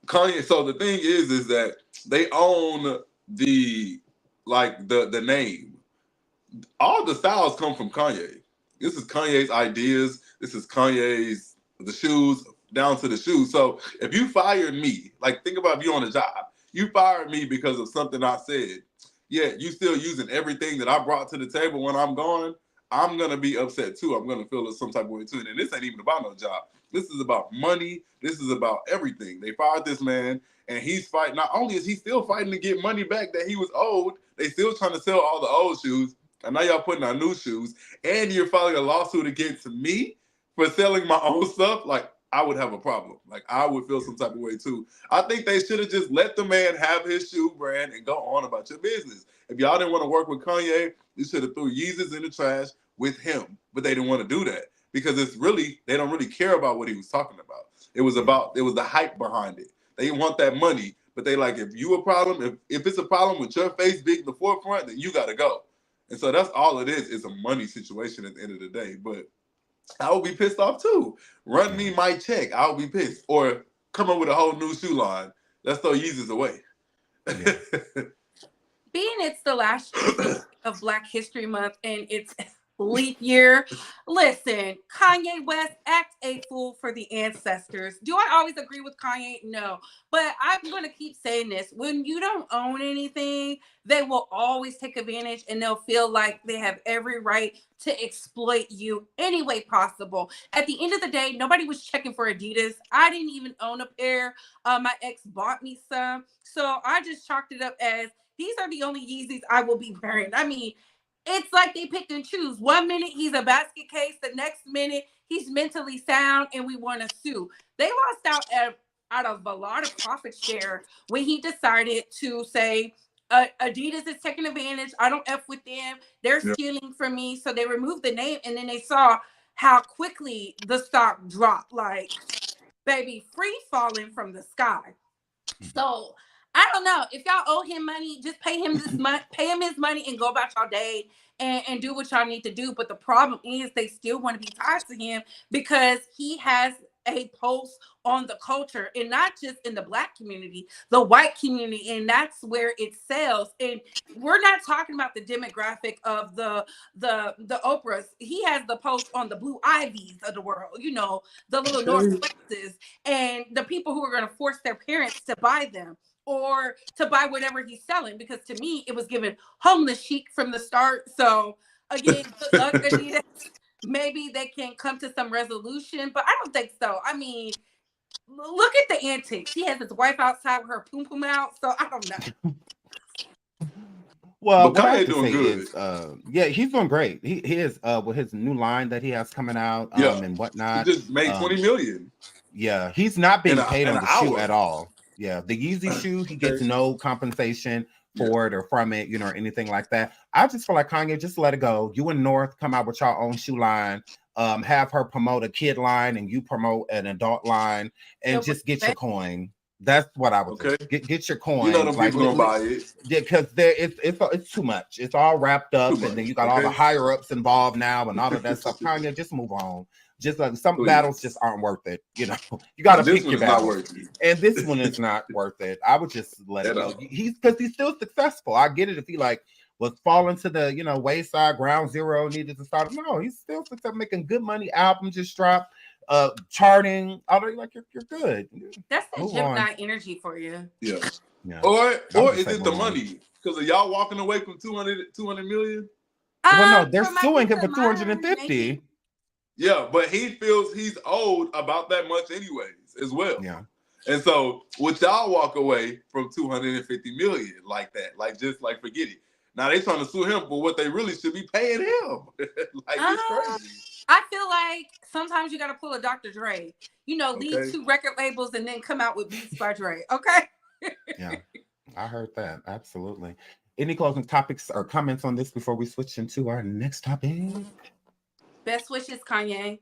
Kanye. So the thing is that they own the name. All the styles come from Kanye. This is Kanye's ideas. This is Kanye's the shoes down to the shoes. So if you fired me, like think about if you on a job, you fired me because of something I said. Yeah, you still using everything that I brought to the table when I'm gone. I'm gonna be upset too. I'm gonna feel some type of way too. And this ain't even about no job. This is about money. This is about everything. They fired this man, and he's fighting. Not only is he still fighting to get money back that he was owed, they still trying to sell all the old shoes. And now y'all putting out new shoes, and you're filing a lawsuit against me for selling my own stuff. Like, I would have a problem. Like, I would feel some type of way too. I think they should have just let the man have his shoe brand and go on about your business. If y'all didn't want to work with Kanye, you should have threw Yeezys in the trash with him. But they didn't want to do that because they don't really care about what he was talking about. It was the hype behind it. They want that money, but they like, if you a problem, if it's a problem with your face being the forefront, then you got to go. And so that's all it is a money situation at the end of the day. But I would be pissed off too. Run me my check. I would be pissed. Or come up with a whole new shoe line. Let's throw Yeezys away. Yeah. Being it's the last of Black History Month and it's leap year. Listen, Kanye West, act a fool for the ancestors. Do I always agree with Kanye? No. But I'm going to keep saying this. When you don't own anything, they will always take advantage and they'll feel like they have every right to exploit you any way possible. At the end of the day, nobody was checking for Adidas. I didn't even own a pair. My ex bought me some. So I just chalked it up as these are the only Yeezys I will be wearing. I mean, it's like they pick and choose. 1 minute he's a basket case, the next minute he's mentally sound, and we want to sue. They lost out of a lot of profit share when he decided to say Adidas is taking advantage. I don't F with them. They're stealing from me. So they removed the name, and then they saw how quickly the stock dropped. Like, baby, free falling from the sky. So I don't know. If y'all owe him money, just pay him pay him his money and go about y'all day and do what y'all need to do. But the problem is they still want to be tied to him because he has a pulse on the culture, and not just in the Black community, the white community, and that's where it sells. And we're not talking about the demographic of the Oprahs. He has the pulse on the Blue Ivies of the world, you know, the little North Faces, and the people who are going to force their parents to buy them. or to buy whatever he's selling, because to me it was given homeless chic from the start. So again, good luck, Adidas. Maybe they can come to some resolution, but I don't think so. I mean, look at the antics. He has his wife outside with her poom poom out, so I don't know. Well, But what I Kanye have to doing say good. is, yeah, he's doing great. He is with his new line that he has coming out, Yeah. and He whatnot. just made 20 million. Yeah, he's not being In paid an on the shoe hour. at all. Yeah, the Yeezy shoe, he gets no compensation for it or from it, or anything like that. I just feel like Kanye, just let it go. You and North come out with your own shoe line. Have her promote a kid line and you promote an adult line, and just get your coin. That's what I would do. Get your coin. You know them people gonna buy it. Yeah, because it's too much. It's all wrapped up, and then you got all the higher ups involved now, and all of that stuff. Kanye, just move on. Just like some battles just aren't worth it. You got to pick your battles. And this one is not worth it. I would just let it go. He's still successful. I get it if he was falling to the wayside, ground zero, needed to start. No, he's still successful, making good money. Album just dropped, charting. Like you're good. That's the Gemini energy for you. Yeah. Or is it the money? Because of y'all walking away from 200 million? Well, no, they're suing him for 250. Yeah, but he feels he's owed about that much anyways, as well. Yeah. And so would y'all walk away from 250 million like that? Just forget it. Now they trying to sue him for what they really should be paying him. It's crazy. I feel like sometimes you got to pull a Dr. Dre. Lead 2 record labels and then come out with Beats by Dre. Okay. Yeah, I heard that. Absolutely. Any closing topics or comments on this before we switch into our next topic? Best wishes, Kanye.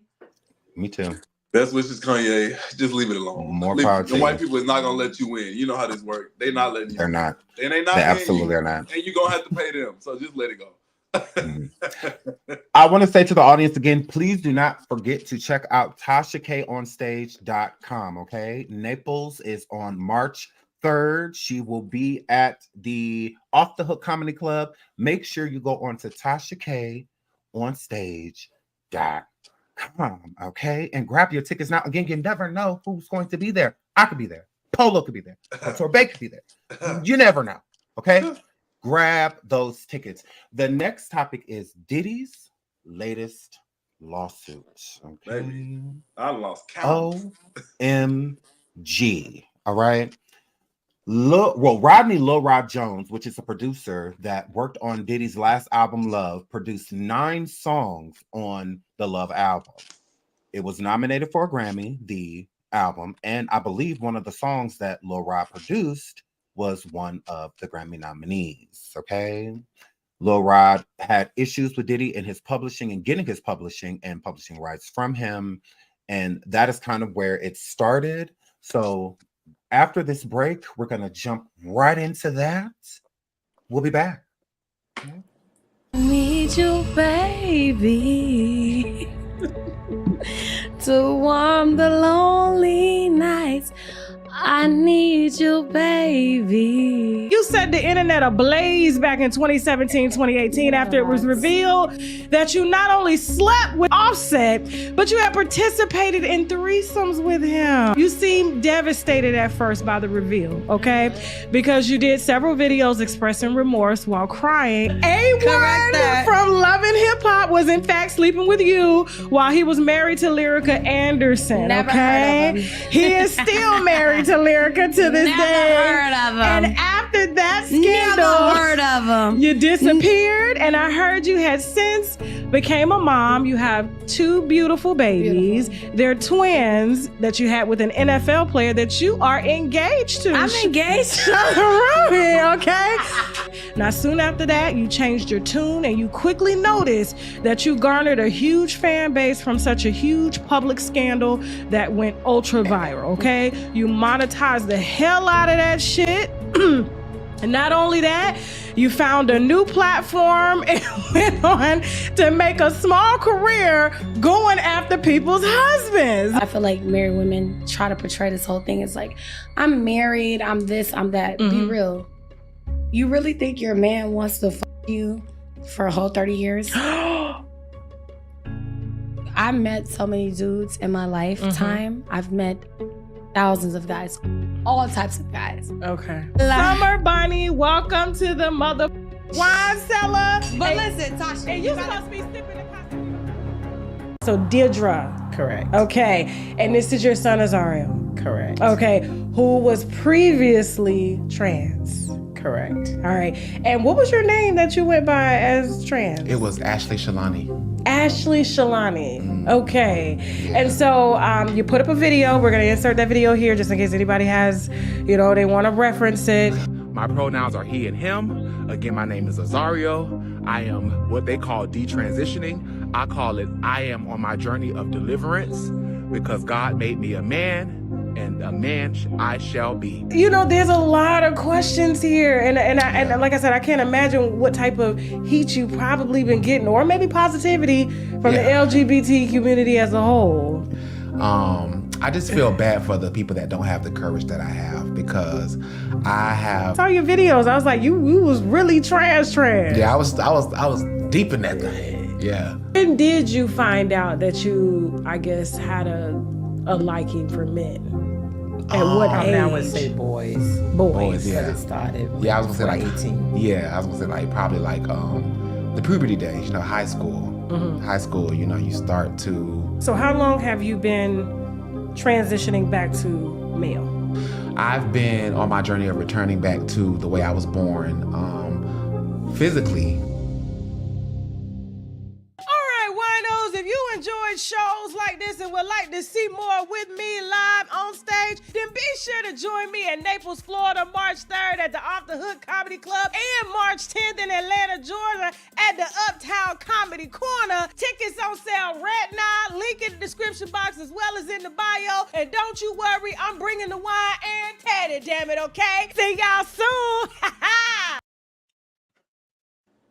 Me too. Best wishes, Kanye. Just leave it alone. More power to the white people is not gonna let you win. You know how this works. They're not letting you. They're not. And they not. They absolutely are not. And you're gonna have to pay them. So just let it go. I want to say to the audience again, please do not forget to check out tashakonstage.com. Okay, Naples is on March 3rd. She will be at the Off the Hook Comedy Club. Make sure you go on to tashakonstage.com. Okay, and grab your tickets now. Again, you never know who's going to be there. I could be there. Polo could be there. Couture Bae could be there. You never know. Okay, grab those tickets. The next topic is Diddy's latest lawsuit. Okay, baby, I lost count. OMG. All right. Rodney Lil Rod Jones, which is a producer that worked on Diddy's last album, Love, produced 9 songs on the Love album. It was nominated for a Grammy, the album, and I believe one of the songs that Lil Rod produced was one of the Grammy nominees. Okay. Lil Rod had issues with Diddy and his publishing and getting his publishing and publishing rights from him. And that is kind of where it started. So after this break, we're going to jump right into that. We'll be back. Okay. Need you, baby, to warm the lonely nights. I need you, baby. You set the internet ablaze back in 2017, 2018 after it was revealed that you not only slept with Offset, but you had participated in threesomes with him. You seemed devastated at first by the reveal, okay? Because you did several videos expressing remorse while crying. A1 from Love and Hip Hop was in fact sleeping with you while he was married to Lyrica Anderson, Never okay? heard of him. He is still married to Lyrica to this Never day. heard of him. And after that scandal, Never heard of him. you disappeared, and I heard you had since became a mom. You have 2 beautiful babies. They're twins that you had with an NFL player that you are engaged to. I'm engaged. Okay? Now, soon after that, you changed your tune and you quickly noticed that you garnered a huge fan base from such a huge public scandal that went ultra viral, okay? You monetized the hell out of that shit. And not only that, you found a new platform and went on to make a small career going after people's husbands. I feel like married women try to portray this whole thing as like, I'm married, I'm this, I'm that. Be real. You really think your man wants to you for a whole 30 years? I met so many dudes in my lifetime. I've met thousands of guys, all types of guys. Okay. Summer Bunny, welcome to the mother wine cellar. But listen, Tasha, And you supposed to be sipping the costume. So Deirdre. Correct. Okay. And this is your son Azario. Correct. Okay. Who was previously trans. Correct. All right. And what was your name that you went by as trans? It was Ashley Shalani. Ashley Shalani. Okay. And so you put up a video. We're going to insert that video here just in case anybody has, you know, they want to reference it. My pronouns are he and him. Again, my name is Azario. I am what they call detransitioning. I call it I am on my journey of deliverance because God made me a man, and a man I shall be. You know, there's a lot of questions here. And like I said, I can't imagine what type of heat you probably been getting, or maybe positivity from the LGBT community as a whole. I just feel bad for the people that don't have the courage that I have, because I have. I saw your videos. I was like, you was really trans. Yeah, I was deep in that thing. Yeah. When did you find out that you, I guess, had a liking for men? At what age? I would say boys. Boys. Yeah. It started. Yeah, I was gonna say like 18. Yeah, I was gonna say like probably like the puberty days. You know, high school. Mm-hmm. High school. You know, you start to. So how long have you been transitioning back to male? I've been on my journey of returning back to the way I was born, physically. If you enjoyed shows like this and would like to see more with me live on stage, then be sure to join me in Naples, Florida, March 3rd at the Off the Hook Comedy Club, and March 10th in Atlanta, Georgia at the Uptown Comedy Corner. Tickets on sale right now. Link in the description box as well as in the bio. And don't you worry, I'm bringing the wine and Teddy, damn it, okay? See y'all soon.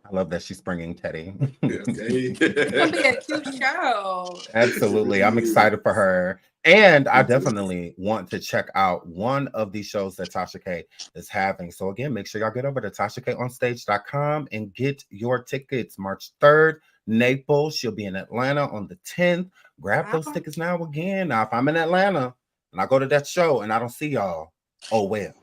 I love that she's bringing Teddy. It's gonna be a cute show. Absolutely. I'm excited for her. And I definitely want to check out one of these shows that Tasha K is having. So again, make sure y'all get over to TashaKOnStage.com and get your tickets. March 3rd, Naples. She'll be in Atlanta on the 10th. Grab those tickets now again. Now, if I'm in Atlanta and I go to that show and I don't see y'all, oh well.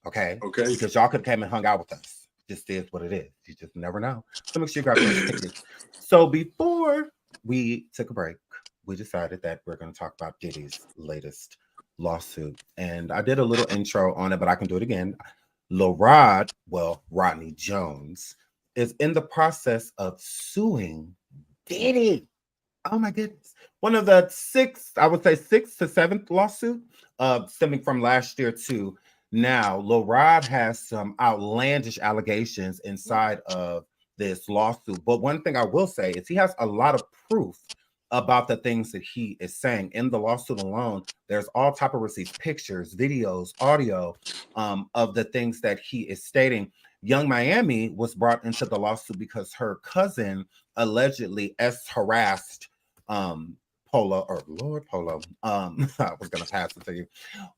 Okay? Okay. Because y'all could have came and hung out with us. Just is what it is. You just never know. So make sure you grab those tickets. So before we took a break, we decided that we're going to talk about Diddy's latest lawsuit. And I did a little intro on it, but I can do it again. Rodney Jones is in the process of suing Diddy. Oh my goodness. One of the sixth to seventh lawsuit stemming from last year to now. Lil Rod has some outlandish allegations inside of this lawsuit. But one thing I will say is he has a lot of proof about the things that he is saying. In the lawsuit alone, there's all type of receipts, pictures, videos, audio of the things that he is stating. Young Miami was brought into the lawsuit because her cousin allegedly harassed Polo. I was gonna pass it to you,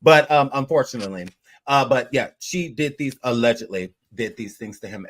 but unfortunately, but yeah, she allegedly did these things to him,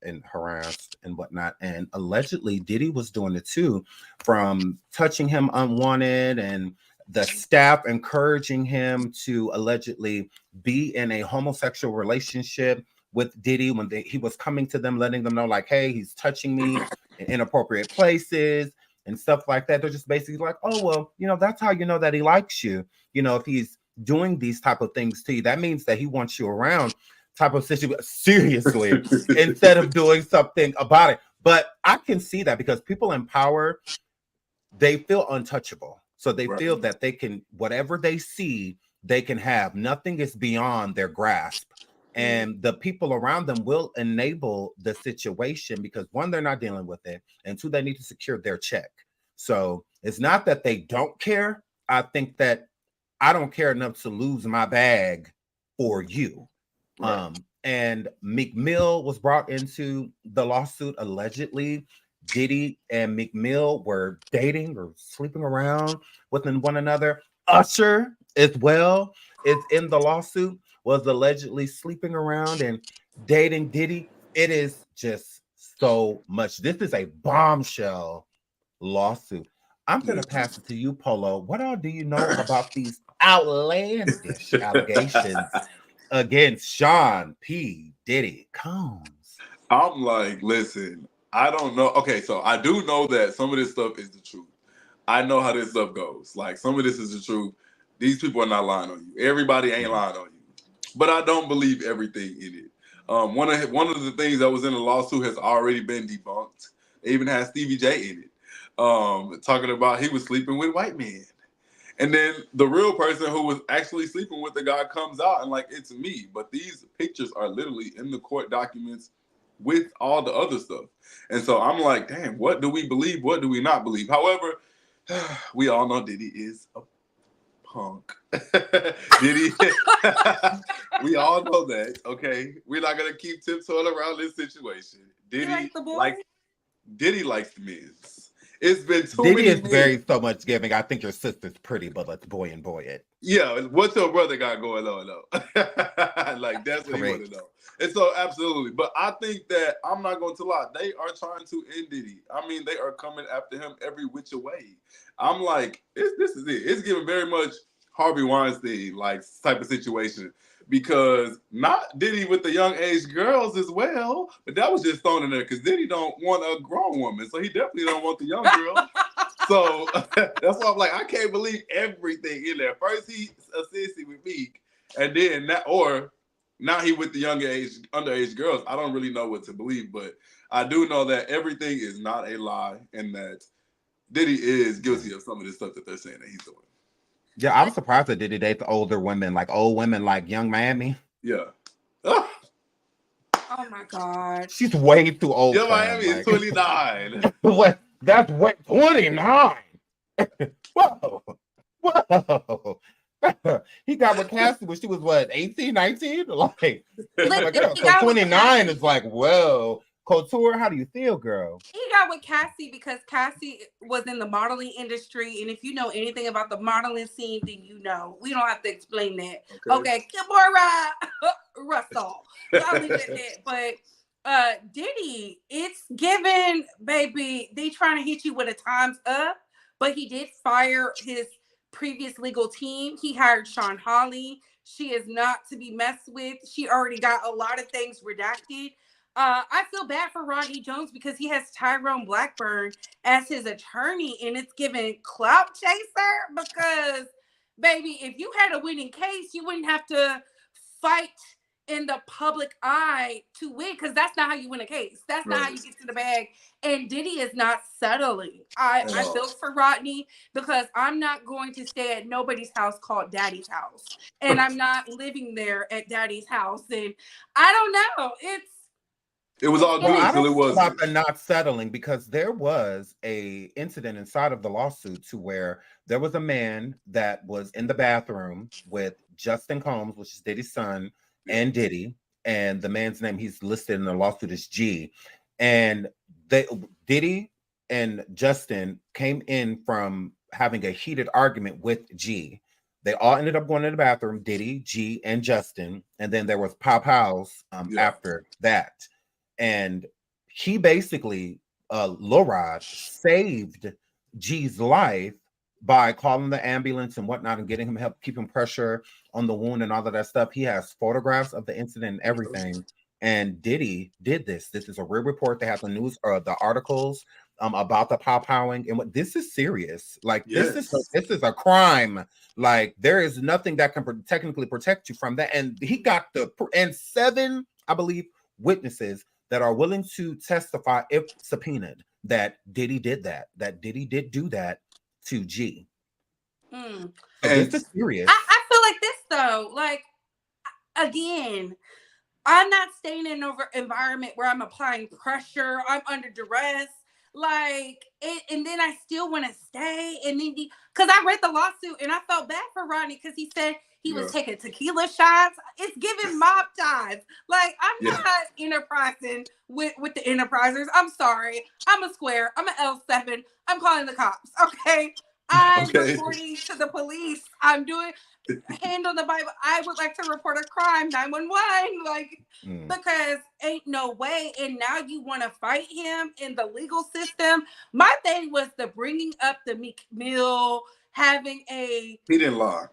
and harassed and whatnot. And allegedly Diddy was doing it too, from touching him unwanted and the staff encouraging him to allegedly be in a homosexual relationship with Diddy when he was coming to them, letting them know like, hey, he's touching me in inappropriate places and stuff like that. They're just basically like, oh, well, you know, that's how you know that he likes you. You know, if he's doing these type of things to you, that means that he wants you around type of situation. Seriously, instead of doing something about it. But I can see that because people in power, they feel untouchable. So they feel that they can, whatever they see, they can have. Nothing is beyond their grasp. And the people around them will enable the situation because one, they're not dealing with it. And two, they need to secure their check. So it's not that they don't care. I think that I don't care enough to lose my bag for you. Right. And Meek Mill was brought into the lawsuit. Allegedly, Diddy and Meek Mill were dating or sleeping around with one another. Usher as well is in the lawsuit, was allegedly sleeping around and dating Diddy. It is just so much. This is a bombshell lawsuit. I'm going to pass it to you, Polo. What all do you know about these outlandish allegations against Sean P. Diddy Combs. I'm like, listen, I don't know. Okay, so I do know that some of this stuff is the truth. I know how this stuff goes. Like, some of this is the truth. These people are not lying on you. Everybody ain't lying on you. But I don't believe everything in it. One of the things that was in the lawsuit has already been debunked. It even has Stevie J in it, talking about he was sleeping with white men. And then the real person who was actually sleeping with the guy comes out and like, it's me. But these pictures are literally in the court documents with all the other stuff. And so I'm like, damn, what do we believe? What do we not believe? However, we all know Diddy is a punk. Diddy, we all know that, okay? We're not going to keep tiptoeing around this situation. Diddy, Diddy likes the men's. It's been too Diddy many is men. very so much giving. I think your sister's pretty, but let's boy and boy it. Yeah, what's your brother got going on though? Like, that's what he want to know. And so, absolutely. But I think that, I'm not going to lie, they are trying to end Diddy. I mean, they are coming after him every which way. I'm like, this is it. It's giving very much Harvey Weinstein like type of situation, because not Diddy with the young age girls as well, but that was just thrown in there because Diddy don't want a grown woman, so he definitely don't want the young girl. So that's why I'm like, I can't believe everything in there. First he a sissy with Meek, and then now he with the underage girls. I don't really know what to believe, but I do know that everything is not a lie, and that Diddy is guilty of some of the stuff that they're saying that he's doing. Yeah, I'm surprised that Diddy dates older women, like old women, like Young Miami. Yeah. Oh my God. She's way too old. Young Miami is 29. What? That's way 29. Whoa. Whoa. He got with Cassie when she was what, 18, 19? Like, so 29 is like, whoa. Couture, how do you feel, girl? He got with Cassie because Cassie was in the modeling industry, and if you know anything about the modeling scene, then you know. We don't have to explain that. Okay, Kimora Russell. So I'll leave it at that. But Diddy, it's given, baby, they trying to hit you with a time's up, but he did fire his previous legal team. He hired Sean Hawley. She is not to be messed with. She already got a lot of things redacted. I feel bad for Rodney Jones because he has Tyrone Blackburn as his attorney, and it's given clout chaser because, baby, if you had a winning case, you wouldn't have to fight in the public eye to win, because that's not how you win a case. That's not how you get to the bag. And Diddy is not settling. I feel for Rodney because I'm not going to stay at nobody's house called Daddy's house. And I'm not living there at Daddy's house. And I don't know. It was all good until it wasn't. About the not settling, because there was a incident inside of the lawsuit to where there was a man that was in the bathroom with Justin Combs, which is Diddy's son, and Diddy, and the man's name he's listed in the lawsuit is G. And Diddy and Justin came in from having a heated argument with G. They all ended up going to the bathroom, Diddy, G, and Justin, and then there was pow-pows after that. And he basically, Lil Rod, saved G's life by calling the ambulance and whatnot and getting him help, keeping pressure on the wound and all of that stuff. He has photographs of the incident and everything. And Diddy did this. This is a real report. They have the news or the articles about the pow-powing. And what this is serious. Like, this is a crime. Like, there is nothing that can technically protect you from that. And he got and 7, I believe, witnesses that are willing to testify if subpoenaed that Diddy did that Diddy did do that to G. So this is serious. I feel like this though, like, again, I'm not staying in an environment where I'm applying pressure, I'm under duress, like, and then I still want to stay, and then because I read the lawsuit and I felt bad for Rodney because he said he was taking tequila shots. It's giving mob ties. Like, I'm not enterprising with the enterprisers. I'm sorry. I'm a square. I'm an L7. I'm calling the cops. Okay. I'm reporting to the police. I'm doing hand on the Bible. I would like to report a crime, 911. Like, because ain't no way. And now you want to fight him in the legal system. My thing was the bringing up the Meek Mill, having He didn't lie.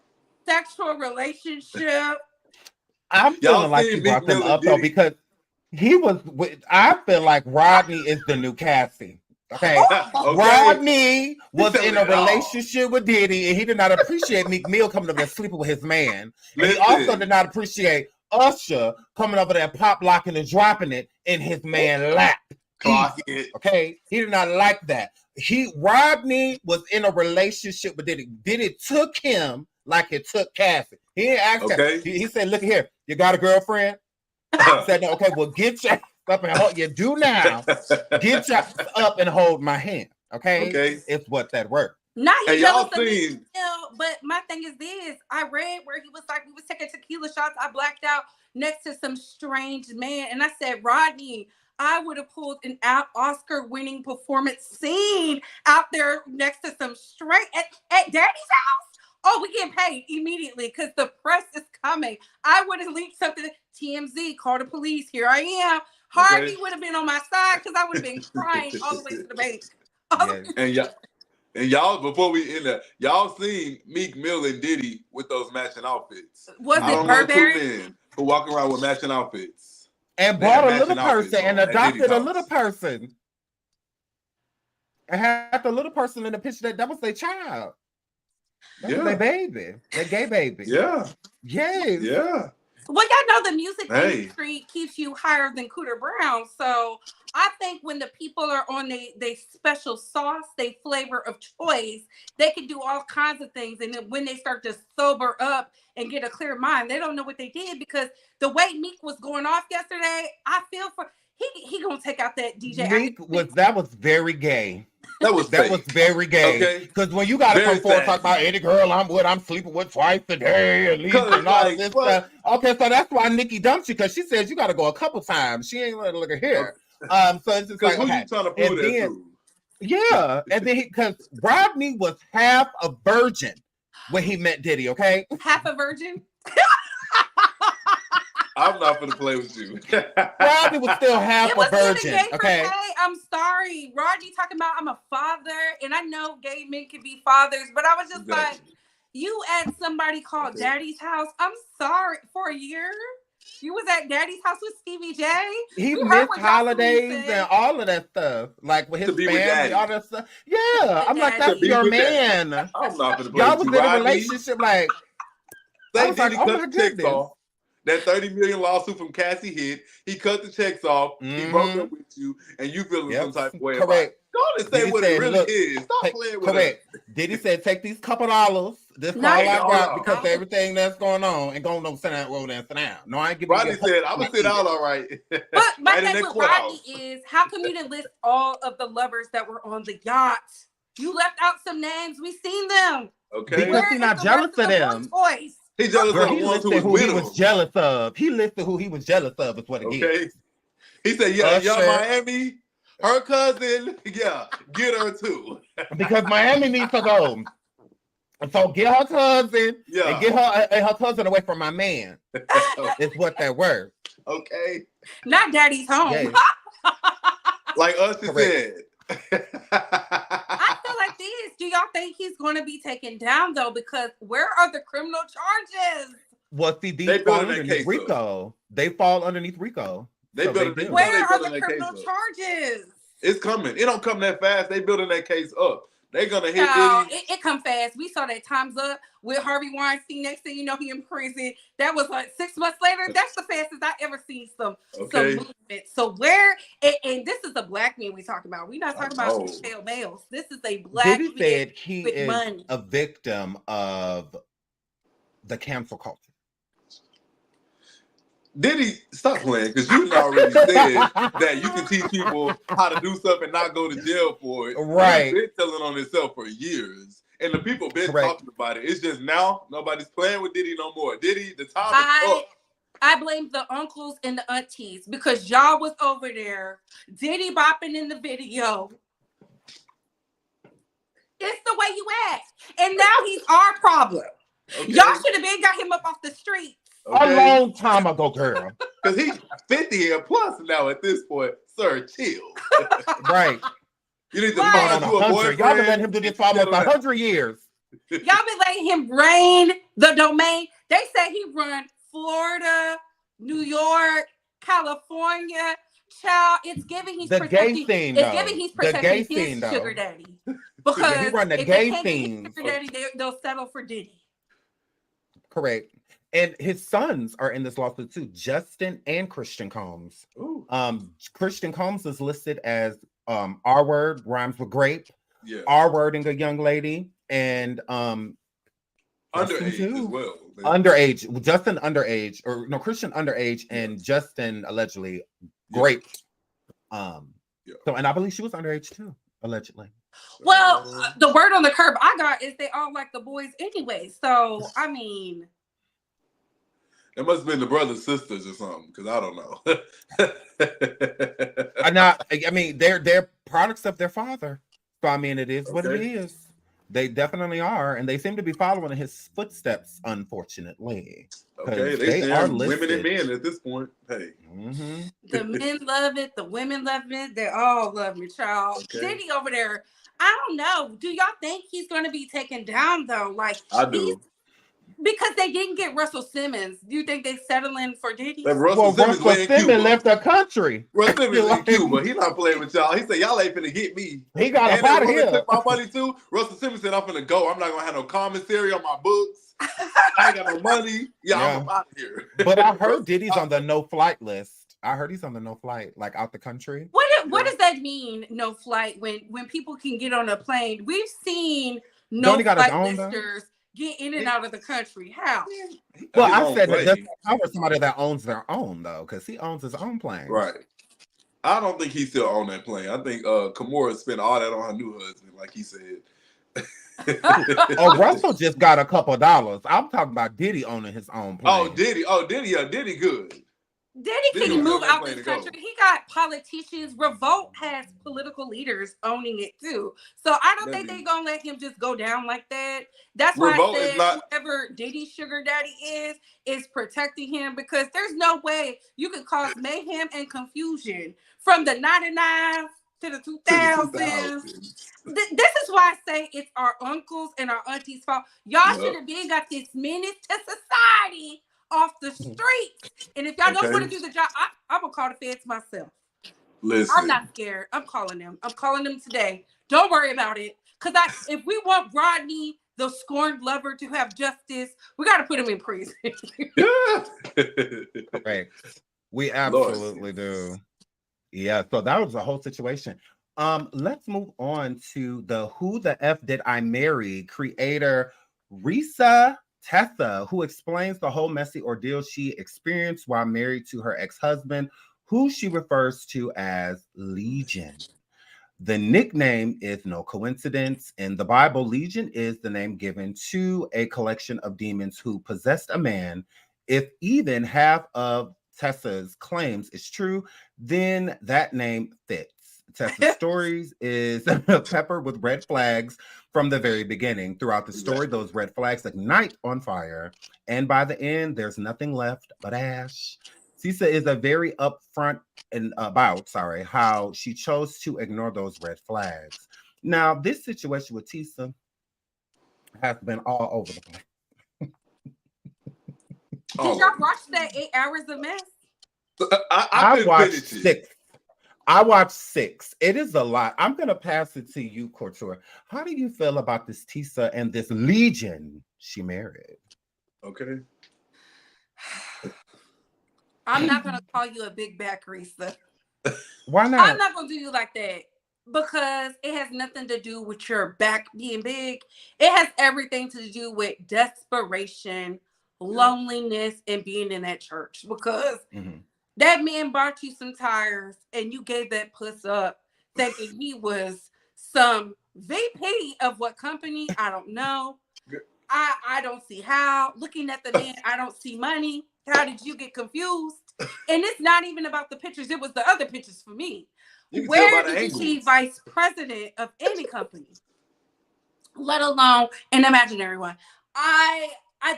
sexual relationship. I'm feeling like you brought them up though because he was. I feel like Rodney is the new Cassie. Okay, Rodney was in a relationship with Diddy, and he did not appreciate Meek Mill coming over there sleeping with his man. And he also did not appreciate Usher coming over there pop locking and dropping it in his man's lap. Okay, he did not like that. Rodney was in a relationship with Diddy. Diddy took him like it took Cassie. He didn't ask her. He said, "Look here, you got a girlfriend?" I said, "No." Okay, well, get your up and hold. You do now. Get your up and hold my hand. Okay, it's what that word. Not he jealous of me, but my thing is this: I read where he was like, we was taking tequila shots. I blacked out next to some strange man, and I said, Rodney, I would have pulled an Oscar-winning performance scene out there next to some straight at Daddy's house. Oh, we get paid immediately because the press is coming. I would have leaked something to TMZ, call the police. Here I am. Harvey would have been on my side because I would have been crying all the way to the bank. And y'all, before we end up, y'all seen Meek Mill and Diddy with those matching outfits. Was it Burberry? Two men who walk around with matching outfits. And brought a little person and adopted a little person. And had the little person in the picture that was their child. That was their baby. Their gay baby. Yeah. Yes. Yeah. Well, y'all know the music industry keeps you higher than Couture Brown. So I think when the people are on they special sauce, they flavor of choice, they can do all kinds of things. And then when they start to sober up and get a clear mind, they don't know what they did because the way Meek was going off yesterday, I feel for he gonna take out that DJ. Meek was very gay. That was very gay. Because when you gotta come forward and talk about any girl I'm sleeping with twice a day at least and all this stuff. Okay, so that's why Nikki dumped you because she says you gotta go a couple times. She ain't let her look at here. So it's just like who you trying to prove that to? Yeah, and then because Rodney was half a virgin when he met Diddy. Okay, half a virgin. I'm not gonna play with you. Rodney was still half a virgin. Okay. I'm sorry. Rodney talking about I'm a father, and I know gay men can be fathers, but I was just like, you at somebody called Daddy's house. I'm sorry for a year. You was at Daddy's house with Stevie J. He missed holidays and all of that stuff, like with his family, all that stuff. Yeah, I'm like, that's your man. I'm not gonna play y'all with was in a relationship, like. They did cut the checks off. That $30 million lawsuit from Cassie hit. He cut the checks off. He broke up with you, and you feeling some type of way. Correct. Go on and say Diddy what said, it really is. Stop playing with it. Diddy said, take these couple dollars. This all I got because of everything that's going on, and go sit down, roll down, sit down. No, I ain't giving. Rodney said, "I'm gonna sit down, all right." But my thing with Rodney is, how come you didn't list all of the lovers that were on the yacht? You left out some names. We seen them. Okay, because he's not jealous of them. He's jealous of he listed who he was jealous of. He listed who he was jealous of. Is what it is. He said, "Yeah, Miami, her cousin, yeah, get her too." Because Miami needs to go. So get her cousin and get her cousin away from my man. Is what that word. Okay. Not Daddy's home. Yeah. Like Usher said. I feel like this. Do y'all think he's going to be taken down though? Because where are the criminal charges? Well, see, these fall underneath Rico. They fall underneath Rico. Where are the criminal charges? It's coming. It don't come that fast. They building that case up. They're gonna hit Diddy. It come fast. We saw that Time's Up with Harvey Weinstein. Next thing you know, he in prison. That was like 6 months later. That's the fastest I ever seen some movement. So where and this is a black man we talking about. We're not talking about pale males. This is a black man said he with is money. A victim of the cancel culture. Diddy, stop playing, because you already said that you can teach people how to do stuff and not go to jail for it. Right. He's been telling on himself for years. And the people been talking about it. It's just now nobody's playing with Diddy no more. Diddy, the time is up. I blame the uncles and the aunties because y'all was over there. Diddy bopping in the video. It's the way you act. And now he's our problem. Okay. Y'all should have been got him up off the street. Okay. A long time ago, girl. Because he's 50 and plus now at this point. Sir, chill. Right. You need to find you a boyfriend. Y'all been letting him do this for almost 100 years. Y'all been letting him reign the domain. They say he run Florida, New York, California. Child, it's giving he's The gay protecting. scene, It's though. giving he's The gay protecting scene, his though. sugar daddy. Yeah, Because he run the if gay they can't get his scenes. sugar daddy, they'll settle for Diddy. Correct. And his sons are in this lawsuit too, Justin and Christian Combs. Ooh. Christian Combs is listed as R word, rhymes with grape, Yeah. R wording a young lady, and Underage as well. Man. Underage. Justin underage, or no, Christian underage, and Justin allegedly grape. So, and I believe she was underage too, allegedly. Well, the word on the curb I got is they all like the boys anyway. So, I mean, it must have been the brothers, sisters, or something, because I don't know. I mean, they're products of their father. So, I mean, it is what it is. They definitely are, and they seem to be following in his footsteps, unfortunately. Okay, they are women and men at this point. Hey, the men love it, the women love it, they all love me, child. Okay. Diddy over there, I don't know. Do y'all think he's going to be taken down though? Like I do. Because they didn't get Russell Simmons. Do you think they settling for Diddy? Russell Simmons left the country. Russell Simmons in Cuba. He's not playing with y'all. He said, y'all ain't finna get me. He got up out of here. Took my money too. Russell Simmons said, I'm finna go. I'm not gonna have no commissary on my books. I ain't got no money. I'm out of here. But I heard Diddy's on the no-flight list. I heard he's on the no-flight, like out the country. What does that mean, no flight, when people can get on a plane? We've seen no flight listers get in and out of the country. How? Well, I said that cover somebody that owns their own, though, because he owns his own plane. Right. I don't think he's still on that plane. I think Kimura spent all that on her new husband, like he said. Oh, Russell just got a couple of dollars. I'm talking about Diddy owning his own plane. Oh, Diddy. Yeah, Diddy good. Diddy can move out this country. He got politicians. Revolt has political leaders owning it too. So I don't think they're gonna let him just go down like that. That's why I said whoever Diddy's sugar daddy is protecting him, because there's no way you can cause mayhem and confusion from the 99s to the 2000s. This is why I say it's our uncles and our aunties' fault. Y'all should have been got this menace to society off the streets. And if y'all don't want to do the job, I'm gonna call the feds myself. Listen, I'm not scared. I'm calling them. I'm calling them today. Don't worry about it. Because if we want Rodney, the scorned lover, to have justice, we got to put him in prison. Correct. We absolutely do. Yeah. So that was the whole situation. Let's move on to the Who the F Did I Marry creator Risa Tessa, who explains the whole messy ordeal she experienced while married to her ex-husband, who she refers to as Legion. The nickname is no coincidence. In the Bible, Legion is the name given to a collection of demons who possessed a man. If even half of Tessa's claims is true, then that name fits. Tessa's stories is peppered with red flags from the very beginning. Throughout the story, those red flags ignite on fire, and by the end, there's nothing left but ash. Tessa is a very upfront about how she chose to ignore those red flags. Now, this situation with Tessa has been all over the place. Did y'all watch that 8 hours of mess? I watched 6. I watched 6. It is a lot. I'm going to pass it to you, Couture. How do you feel about this Tessa and this Legion she married? Okay. I'm not going to call you a big back, Risa. Why not? I'm not going to do you like that, because it has nothing to do with your back being big. It has everything to do with desperation, loneliness, and being in that church, because that man bought you some tires and you gave that puss up thinking he was some VP of what company? I don't know. I don't see how. Looking at the man, I don't see money. How did you get confused? And it's not even about the pictures. It was the other pictures for me. Where did you see vice president of any company, let alone an imaginary one? I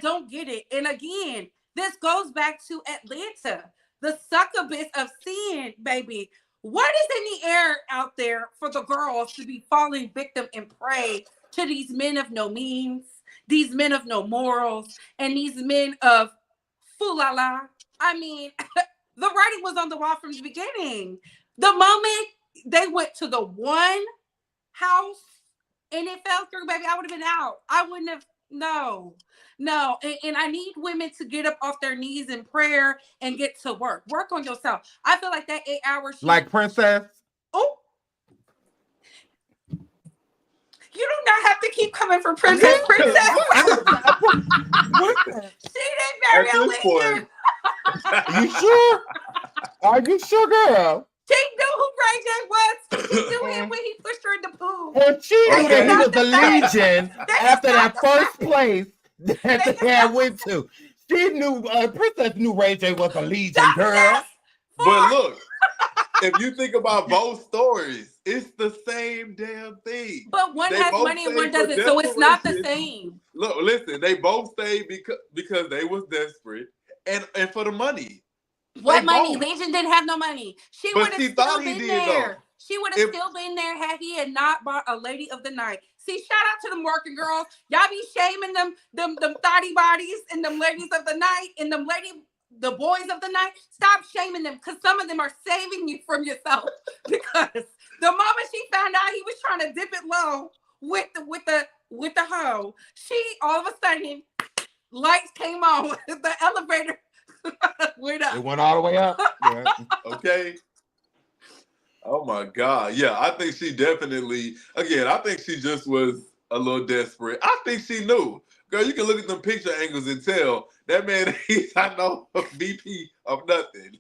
don't get it. And again, this goes back to Atlanta. The succubus of sin, baby. What is in the air out there for the girls to be falling victim and prey to these men of no means, these men of no morals, and these men of foolala. I mean, the writing was on the wall from the beginning. The moment they went to the one house and it fell through, baby, I would have been out. I wouldn't have. No. And I need women to get up off their knees in prayer and get to work. Work on yourself. I feel like that 8 hours. Like Princess. Oh. You do not have to keep coming for Princess. Princess. She didn't marry a leader. You sure? Are you sure, girl? She knew who Ray J was. She knew him when he pushed her in the pool. Well, she knew that he was the Legion after that first place that they had went to. She knew, Princess knew Ray J was a Legion, girl. But look, if you think about both stories, it's the same damn thing. But one has money and one doesn't, so it's not the same. Look, listen, they both stayed because they was desperate and for the money. What money? Legion didn't have no money. She would have still been there. Though. She would have still been there had he had not bought a lady of the night. See, shout out to them working girls. Y'all be shaming them thotty bodies and them ladies of the night and the boys of the night. Stop shaming them, because some of them are saving you from yourself. Because the moment she found out he was trying to dip it low with the hoe, she all of a sudden lights came on. The elevator went up. It went all the way up. Yeah. Okay. Oh my God. Yeah, I think she definitely, again, I think she just was a little desperate. I think she knew. Girl, you can look at them picture angles and tell that man, he's not no VP of nothing.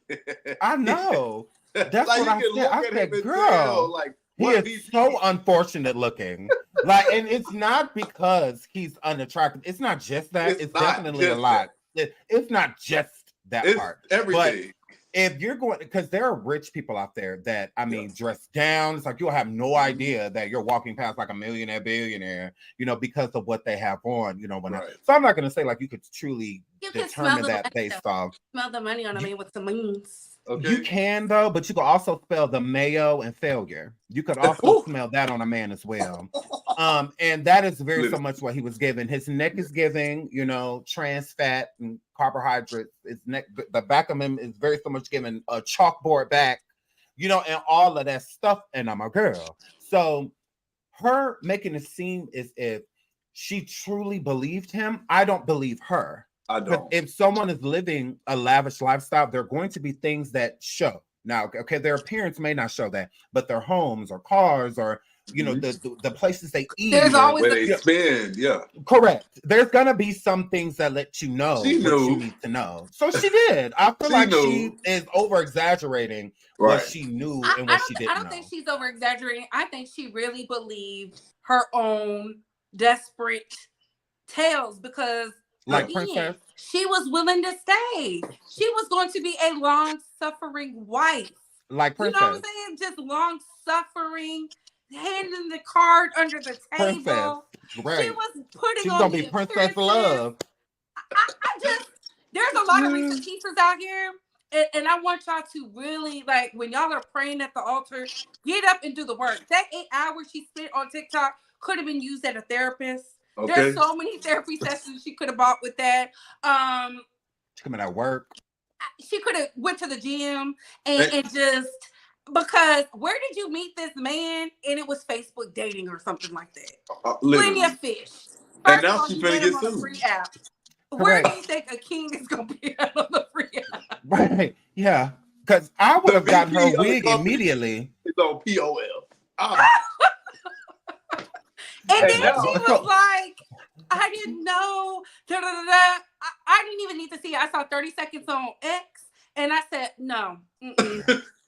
I know. That's like, what I said. I said, girl, like, he is so unfortunate looking. Like, and it's not because he's unattractive. It's not just that. It's definitely a lot. It's not just that part. Everything. But if you're going, because there are rich people out there that, I mean, dress down. It's like you'll have no idea that you're walking past like a millionaire, billionaire, because of what they have on, So I'm not going to say like you could truly determine that based off. Smell the money on a man with some wings. Okay. You can though, but you can also spell the mayo and failure. You could also smell that on a man as well. And that is very so much what he was given. His neck is giving, trans fat and carbohydrates. His neck, the back of him is very so much given a chalkboard back, and all of that stuff. And I'm a girl. So her making it seem as if she truly believed him, I don't believe her. I don't. If someone is living a lavish lifestyle, there are going to be things that show. Now, okay, their appearance may not show that, but their homes or cars or the places they eat. There's always where they spend. Yeah, correct. There's gonna be some things that let you know what you need to know. So she did. I feel like she is over exaggerating what she knew and what she didn't know. I don't think she's over exaggerating. I think she really believed her own desperate tales because. Like again, Princess? She was willing to stay. She was going to be a long-suffering wife. Like Princess. You know what I'm saying? Just long-suffering, handing the card under the table. Right. She was putting She's on going to be Princess Love. There's a lot of Reese's Pieces out here. And I want y'all to really, like, when y'all are praying at the altar, get up and do the work. That 8 hours she spent on TikTok could have been used at a therapist. Okay. There's so many therapy sessions she could have bought with that. She coming at work. She could have went to the gym and just because where did you meet this man? And it was Facebook dating or something like that. Plenty of fish. And now she's gonna get sued. Free app. Where do you think a king is gonna be on the free app? Right. Yeah. Because I would have gotten her wig immediately. It's on POL. And then she was like, I didn't know. I didn't even need to see it. I saw 30 seconds on X and I said, no.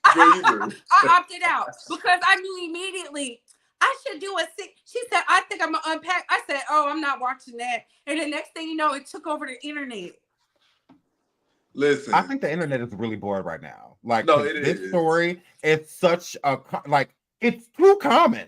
I opted out because I knew immediately I should do a sick. She said, I think I'm going to unpack. I said, oh, I'm not watching that. And the next thing you know, it took over the internet. Listen. I think the internet is really bored right now. Like, no, this story is such a, like, it's too common.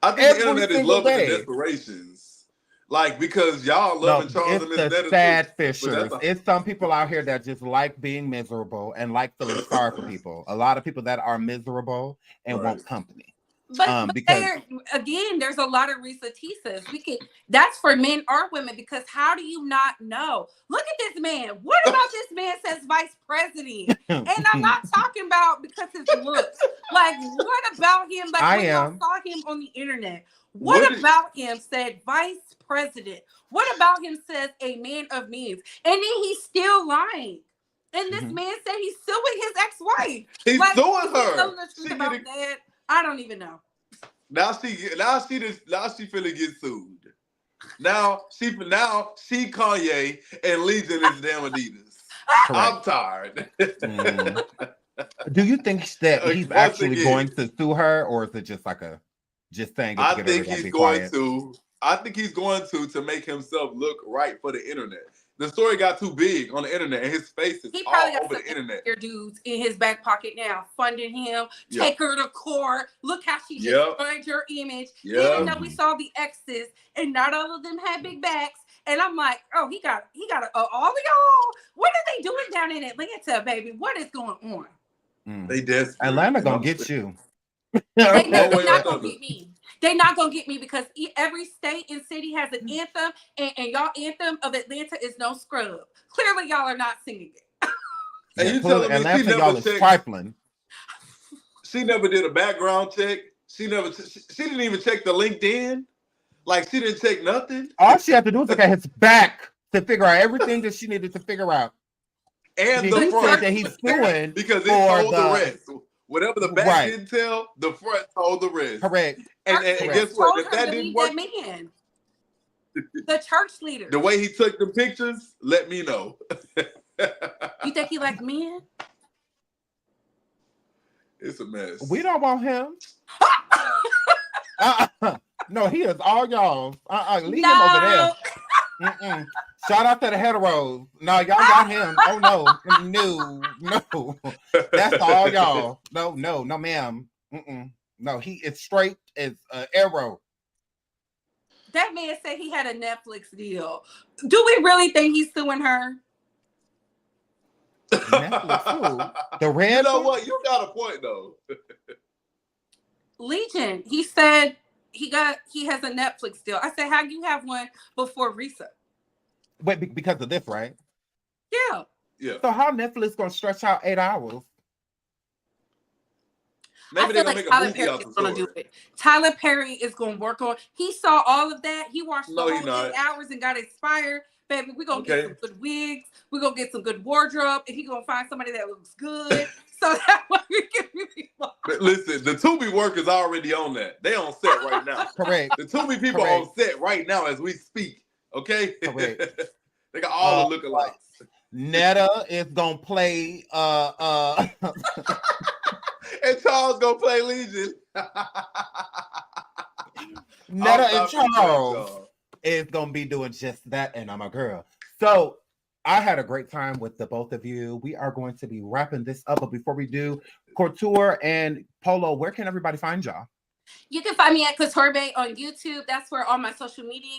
I think the internet is loving the desperations. Like, because y'all loving Charles and Miss Netta. It's the sad fishers. It's some people out here that just like being miserable and like feeling sorry for people. A lot of people that are miserable and want company. But because there's a lot of Risa Tisas. That's for men or women, because how do you not know? Look at this man. What about this man says vice president? And I'm not talking about because his looks. Like, what about him? Like, when y'all saw him on the internet, what about him said vice president? What about him says a man of means? And then he's still lying. And this man said he's suing his ex-wife. He's like, suing her. Telling the truth about that. I don't even know. Now she finna get sued. Now she Kanye and Legion is damn Adidas. I'm tired. Do you think that he's actually going to sue her, or is it just like saying? I think he's going to. I think he's going to make himself look right for the internet. The story got too big on the internet, and his face is all over the internet. He dudes in his back pocket now, funding him, take her to court. Look how she destroyed your image. Even though we saw the exes, and not all of them had big backs. And I'm like, oh, he got all of y'all. What are they doing down in Atlanta, baby? What is going on? They desperate. Atlanta gonna get you. They're not gonna get me. They're not gonna get me because every state and city has an anthem, and y'all anthem of Atlanta is no scrub. Clearly, y'all are not singing it. And you telling me Atlanta, y'all is trifling. She never did a background check. She didn't even check the LinkedIn. Like, she didn't check nothing. All she had to do was look at his back to figure out everything that she needed to figure out. And the front that he's suing because it told the rest. Whatever the back didn't tell, the front told the rest. Correct. And guess what? If that didn't work, the church leader. The way he took the pictures, let me know. You think he like men? It's a mess. We don't want him. No, he is all y'all. Leave him over there. Shout out to the heteros. No, y'all got him. Oh no. That's all y'all. No, ma'am. No, he is straight as an arrow. That man said he had a Netflix deal. Do we really think he's suing her? Netflix who? The red. You know what? You got a point though. Legion. He said he has a Netflix deal. I said, how do you have one before Risa? Wait, because of this, right? Yeah. So how Netflix gonna stretch out 8 hours? Maybe they're gonna make a movie out of the do it. Tyler Perry is gonna work on. He saw all of that. He watched the whole 8 hours and got inspired. Baby, we're gonna get some good wigs. We're gonna get some good wardrobe, and he's gonna find somebody that looks good. So that way we can be. Listen, the Tubi workers already on that. They on set right now. Correct. The Tubi people are on set right now as we speak. Okay. Correct. They got all the lookalikes. Netta is gonna play. And Charles gonna play Legion. Netta and Charles is gonna be doing just that, and I'm a girl. So I had a great time with the both of you. We are going to be wrapping this up, but before we do, Couture and Polo, where can everybody find y'all? You can find me at Couture Bae on YouTube. That's where all my social media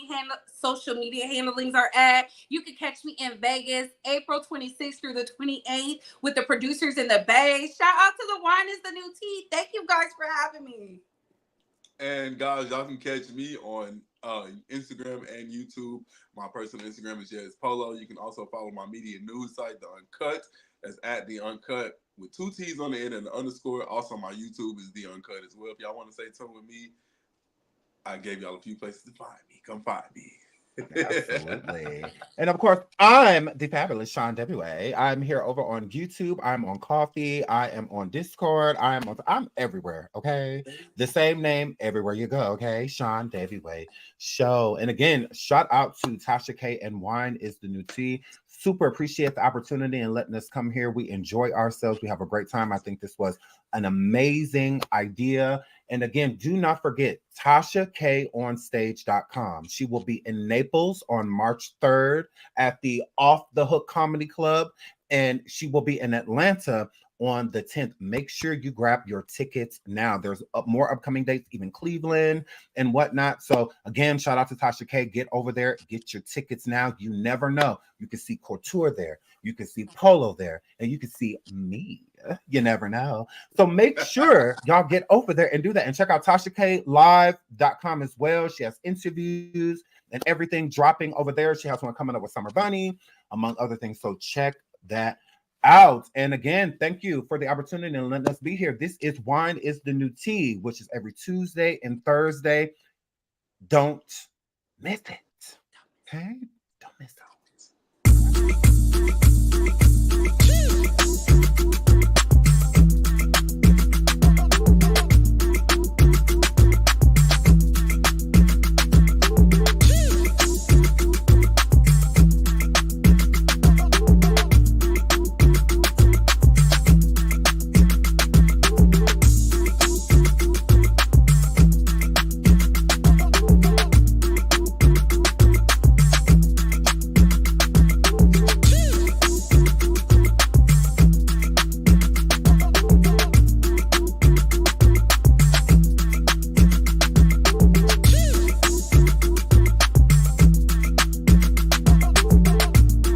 handlings are at. You can catch me in Vegas, April 26th through the 28th with the producers in the Bay. Shout out to the Wine is the New Tea. Thank you guys for having me. And guys, y'all can catch me on Instagram and YouTube. My personal Instagram is Jess Polo. You can also follow my media news site, The Uncut. That's at The Uncut with 2 T's on the end and the underscore. Also, my YouTube is The Uncut as well. If y'all want to say something with me, I gave y'all a few places to find me. Come find me. Absolutely. And of course, I'm the fabulous Sean W.A. I'm here over on YouTube. I'm on Coffee. I am on Discord. I'm everywhere. Okay. The same name everywhere you go. Okay. Sean W.A. Show. And again, shout out to Tashak and Wine is the New Tea. Super appreciate the opportunity and letting us come here. We enjoy ourselves. We have a great time. I think this was an amazing idea. And again, do not forget TashaKOnStage.com. She will be in Naples on March 3rd at the Off the Hook Comedy Club, and she will be in Atlanta on the 10th. Make sure you grab your tickets now. There's more upcoming dates, even Cleveland and whatnot. So again, shout out to Tasha K. Get over there, get your tickets now. You never know. You can see Couture there, you can see Polo there, and you can see me You never know. So make sure y'all get over there and do that. And check out TashaKLive.com as well. She has interviews and everything dropping over there. She has one coming up with Summer Bunny, among other things. So check that out. And again, thank you for the opportunity and letting us be here. This is Wine is the New Tea, which is every Tuesday and Thursday. Don't miss it. Okay? Don't miss it.